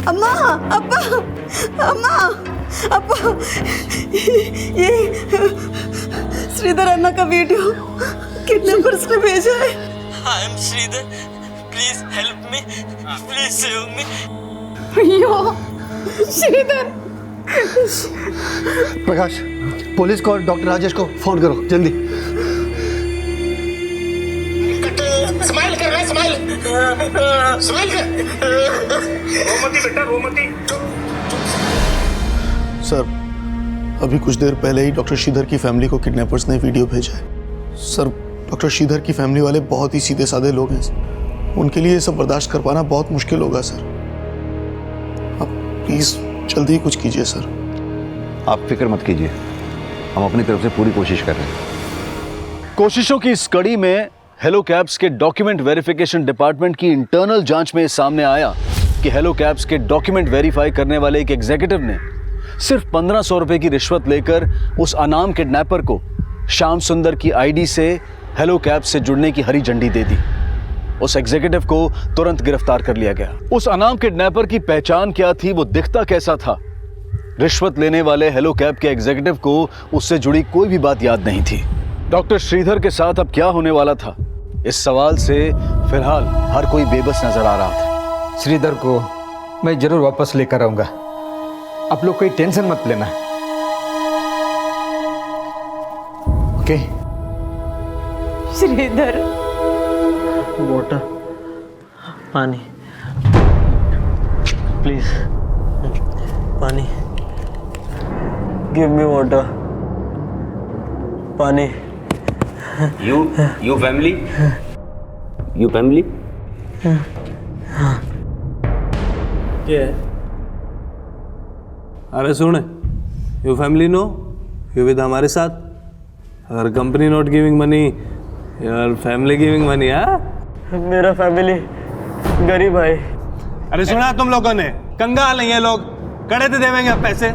अम्मा, अब्बा, अम्मा, अब्बा, ये श्रीधर अन्ना का वीडियो किडनैपर्स ने भेजा है। I am Shridhar, please help me, please save me. Yo Sridhar. Prakash, police को और डॉक्टर राजेश को फोन करो जल्दी। स्माइल कर रहा है, स्माइल स्माइल कर। रोमती बेटा, रोमती। सर, अभी कुछ देर पहले ही डॉक्टर श्रीधर की फैमिली को किडनैपर्स ने वीडियो भेजा है। सर, डॉक्टर श्रीधर की फैमिली वाले बहुत ही सीधे साधे लोग हैं। उनके लिए ये सब बर्दाश्त कर पाना बहुत मुश्किल होगा सर। आप प्लीज जल्दी ही कुछ कीजिए सर। आप फिक्र मत कीजिए, हम अपनी तरफ से पूरी कोशिश कर रहे हैं। कोशिशों की इस कड़ी में हेलो कैब्स के डॉक्यूमेंट वेरिफिकेशन डिपार्टमेंट की इंटरनल जांच में सामने आया कि हेलो कैब्स के डॉक्यूमेंट वेरीफाई करने वाले एक एग्जीक्यूटिव ने सिर्फ 1500 रुपए की रिश्वत लेकर उस अनाम किडनैपर को श्याम सुंदर की आईडी से हेलो कैब्स से जुड़ने की हरी झंडी दे दी। उस एग्जीक्यूटिव को तुरंत गिरफ्तार कर लिया गया। उस अनाम किडनैपर की पहचान क्या थी, वो दिखता कैसा था, रिश्वत लेने वाले हेलो कैब के एग्जीक्यूटिव को उससे जुड़ी कोई भी बात याद नहीं थी। डॉक्टर श्रीधर के साथ अब क्या होने वाला था, इस सवाल से फिलहाल हर कोई बेबस नजर आ रहा था। श्रीधर को मैं जरूर वापस लेकर आऊंगा, आप लोग कोई टेंशन मत लेना। ओके? श्रीधर, वाटर, पानी प्लीज, पानी, गिव मी वाटर, पानी। You family? You family? क्या है? अरे सुन, you family no, you with हमारे साथ। अगर company not giving money, your family giving money. हाँ, मेरा फैमिली गरीब है। अरे सुना तुम लोगों ने, कंगाल नहीं है लोग, कड़े तो देवेंगे अब पैसे।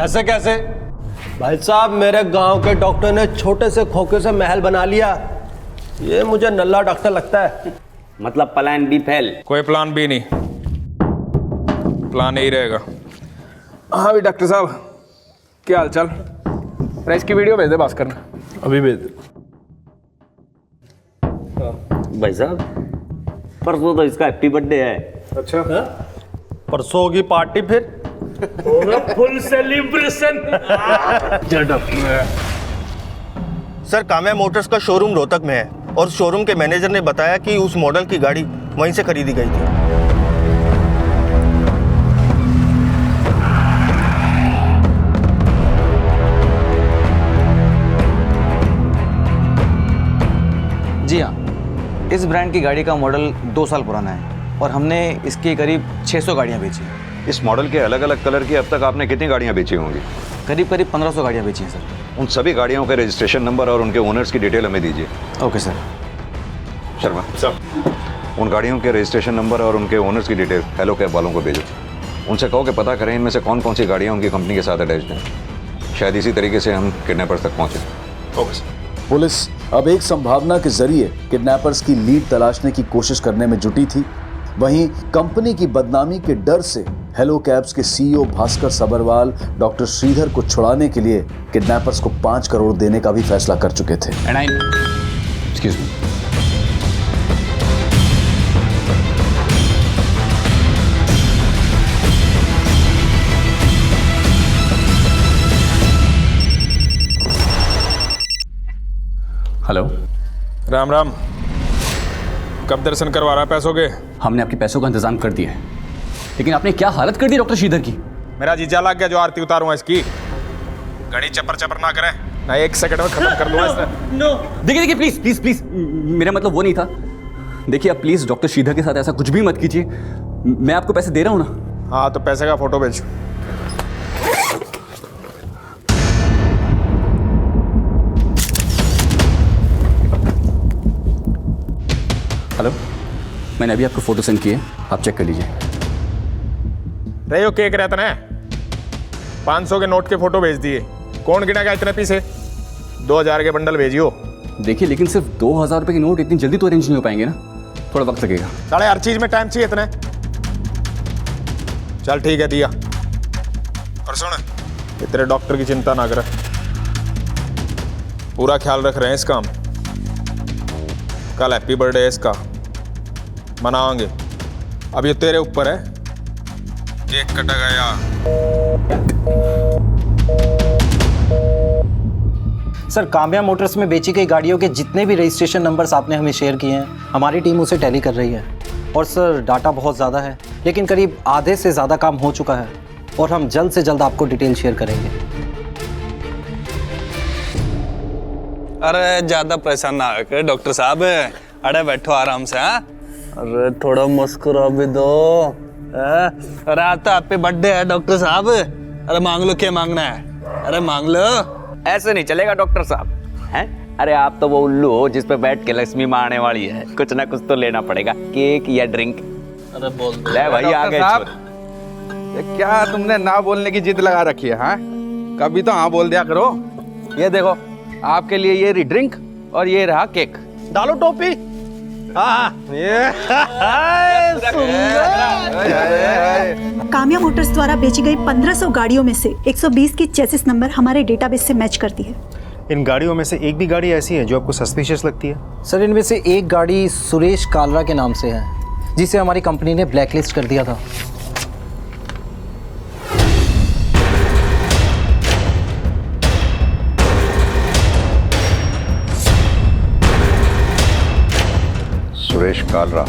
ऐसे कैसे? भाई साहब, मेरे गांव के डॉक्टर ने छोटे से खोखे से महल बना लिया। ये मुझे नल्ला डॉक्टर लगता है। मतलब प्लान बी फेल? कोई प्लान बी नहीं, प्लान यही रहेगा। हाँ भी डॉक्टर साहब, क्या हाल चाल? रेस की वीडियो भेज दे भास्कर ने। अभी भेज दे। भाई साहब, परसों तो इसका हैप्पी बर्थडे है। अच्छा, परसों होगी पार्टी फिर? Full celebration. Sir, Kamya Motors का शोरूम रोहतक में है और शोरूम के मैनेजर ने बताया कि उस मॉडल की गाड़ी वहीं से खरीदी गई थी। जी हाँ, इस ब्रांड की गाड़ी का मॉडल 2 साल पुराना है और हमने इसकी करीब 600 गाड़ियाँ बेची हैं। इस मॉडल के अलग अलग कलर की अब तक आपने कितनी गाड़ियाँ बेची होंगी? करीब 1500 गाड़ियाँ बेची हैं सर। उन सभी गाड़ियों के रजिस्ट्रेशन नंबर और उनके ओनर्स की डिटेल हमें दीजिए। Okay sir. शर्मा सर, उन गाड़ियों के रजिस्ट्रेशन नंबर और उनके ओनर्स की डिटेल हेलो कैब वालों को भेजो। उनसे कहो कि पता करें इनमें से कौन कौन सी गाड़ियाँ उनकी कंपनी के साथ अटैच्ड हैं। शायद इसी तरीके से हम किडनैपर्स तक पहुँचें। Okay sir. पुलिस अब एक संभावना के जरिए किडनैपर्स की लीड तलाशने की कोशिश करने में जुटी थी, वहीं कंपनी की बदनामी के डर से हेलो कैब्स के सीईओ भास्कर सबरवाल डॉक्टर श्रीधर को छुड़ाने के लिए किडनैपर्स को 5 करोड़ देने का भी फैसला कर चुके थे। Excuse me. Hello. Ram Ram. कब दर्शन करवा रहा है पैसों के? हमने आपके पैसों का इंतजाम कर दिया है, लेकिन आपने क्या हालत कर दी डॉक्टर श्रीधर की। मेरा जीजा लग गया जो आरती उतारूंगा इसकी। घड़ी चपर चपर ना करें, ना 1 सेकंड में खत्म कर दूंगा इसे। नो देखिए देखिए, प्लीज प्लीज प्लीज, मेरा मतलब वो नहीं था। देखिए आप प्लीज डॉक्टर श्रीधर के साथ ऐसा कुछ भी मत कीजिए। मैं आपको पैसे दे रहा हूं ना। हाँ तो पैसे का फोटो भेज। हेलो, मैंने अभी आपको फोटो सेंड किए, आप चेक कर लीजिए। रे यो केक रहता ना, 500 के नोट के फोटो भेज दिए। कौन गिनेगा इतने पीसे? 2000 के बंडल भेजियो। देखिए लेकिन सिर्फ 2000 रुपए के नोट इतनी जल्दी तो अरेंज नहीं हो पाएंगे ना, थोड़ा वक्त लगेगा। साले हर चीज में टाइम चाहिए इतने। चल ठीक है, दिया। और सुन, तेरे डॉक्टर की चिंता ना कर, पूरा ख्याल रख रहे हैं इसका। कल हैप्पी बर्थडे है इसका, मनाएंगे। अब ये तेरे ऊपर है, केक कटा गया। सर, काम्या मोटर्स में बेची गई गाड़ियों के जितने भी रजिस्ट्रेशन नंबर्स आपने हमें शेयर किए हैं, हमारी टीम उसे टैली कर रही है। और सर डाटा बहुत ज़्यादा है, लेकिन करीब आधे से ज़्यादा काम हो चुका है और हम जल्द से जल्द आपको डिटेल शेयर करेंगे। अरे ज़्यादा परेशान ना हो डॉक्टर साहब, अरे बैठो आराम से। हाँ, अरे थोड़ा मुस्कुरा भी दो। अरे आज तो हैप्पी बर्थडे है डॉक्टर साहब। अरे मांग लो, क्या मांगना है? अरे मांग लो। ऐसे नहीं चलेगा डॉक्टर साहब, हैं? अरे आप तो वो उल्लू हो जिस पे बैठ के लक्ष्मी माँ आने वाली है। कुछ ना कुछ तो लेना पड़ेगा, केक या ड्रिंक। अरे बोल ले भाई, आ गए। ये क्या तुमने ना बोलने की जिद लगा रखी है? हाँ, कभी तो हाँ बोल दिया करो। ये देखो, आपके लिए ये रही ड्रिंक और ये रहा केक। डालो टोपी। हाँ काम्या मोटर्स द्वारा बेची गई 1500 गाड़ियों में से 120 की चेसिस नंबर हमारे डेटाबेस से मैच करती है। इन गाड़ियों में से एक भी गाड़ी ऐसी है जो आपको सस्पिशियस लगती है? सर, इनमें से एक गाड़ी सुरेश कालरा के नाम से है, जिसे हमारी कंपनी ने ब्लैकलिस्ट कर दिया था। सुरेश कालरा।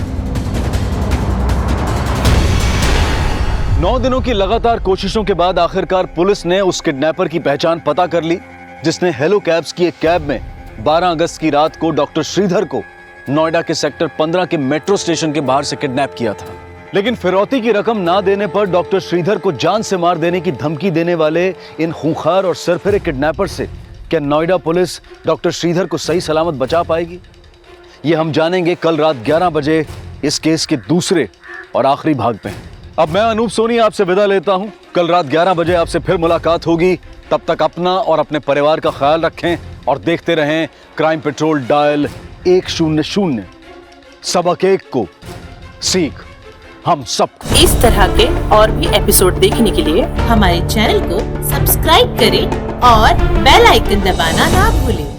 9 दिनों की लगातार कोशिशों के बाद आखिरकार पुलिस ने उस किडनैपर की पहचान पता कर ली जिसने हेलो कैब्स की एक कैब में 12 अगस्त की रात को डॉक्टर श्रीधर को नोएडा के सेक्टर 15 के मेट्रो स्टेशन के बाहर से किडनैप किया था। लेकिन फिरौती की रकम ना देने पर डॉक्टर श्रीधर को जान से मार देने की धमकी देने वाले इन खूंखार और सरफिरे किडनैपर से क्या नोएडा पुलिस डॉक्टर श्रीधर को सही सलामत बचा पाएगी? ये हम जानेंगे कल रात 11 बजे इस केस के दूसरे और आखिरी भाग में। अब मैं अनूप सोनी आपसे विदा लेता हूं। कल रात 11 बजे आपसे फिर मुलाकात होगी। तब तक अपना और अपने परिवार का ख्याल रखें और देखते रहें क्राइम पेट्रोल डायल 100। सबक एक को सीख हम सब। इस तरह के और भी एपिसोड देखने के लिए हमारे चैनल को सब्सक्राइब करें और बेल आइकन दबाना ना भूलें।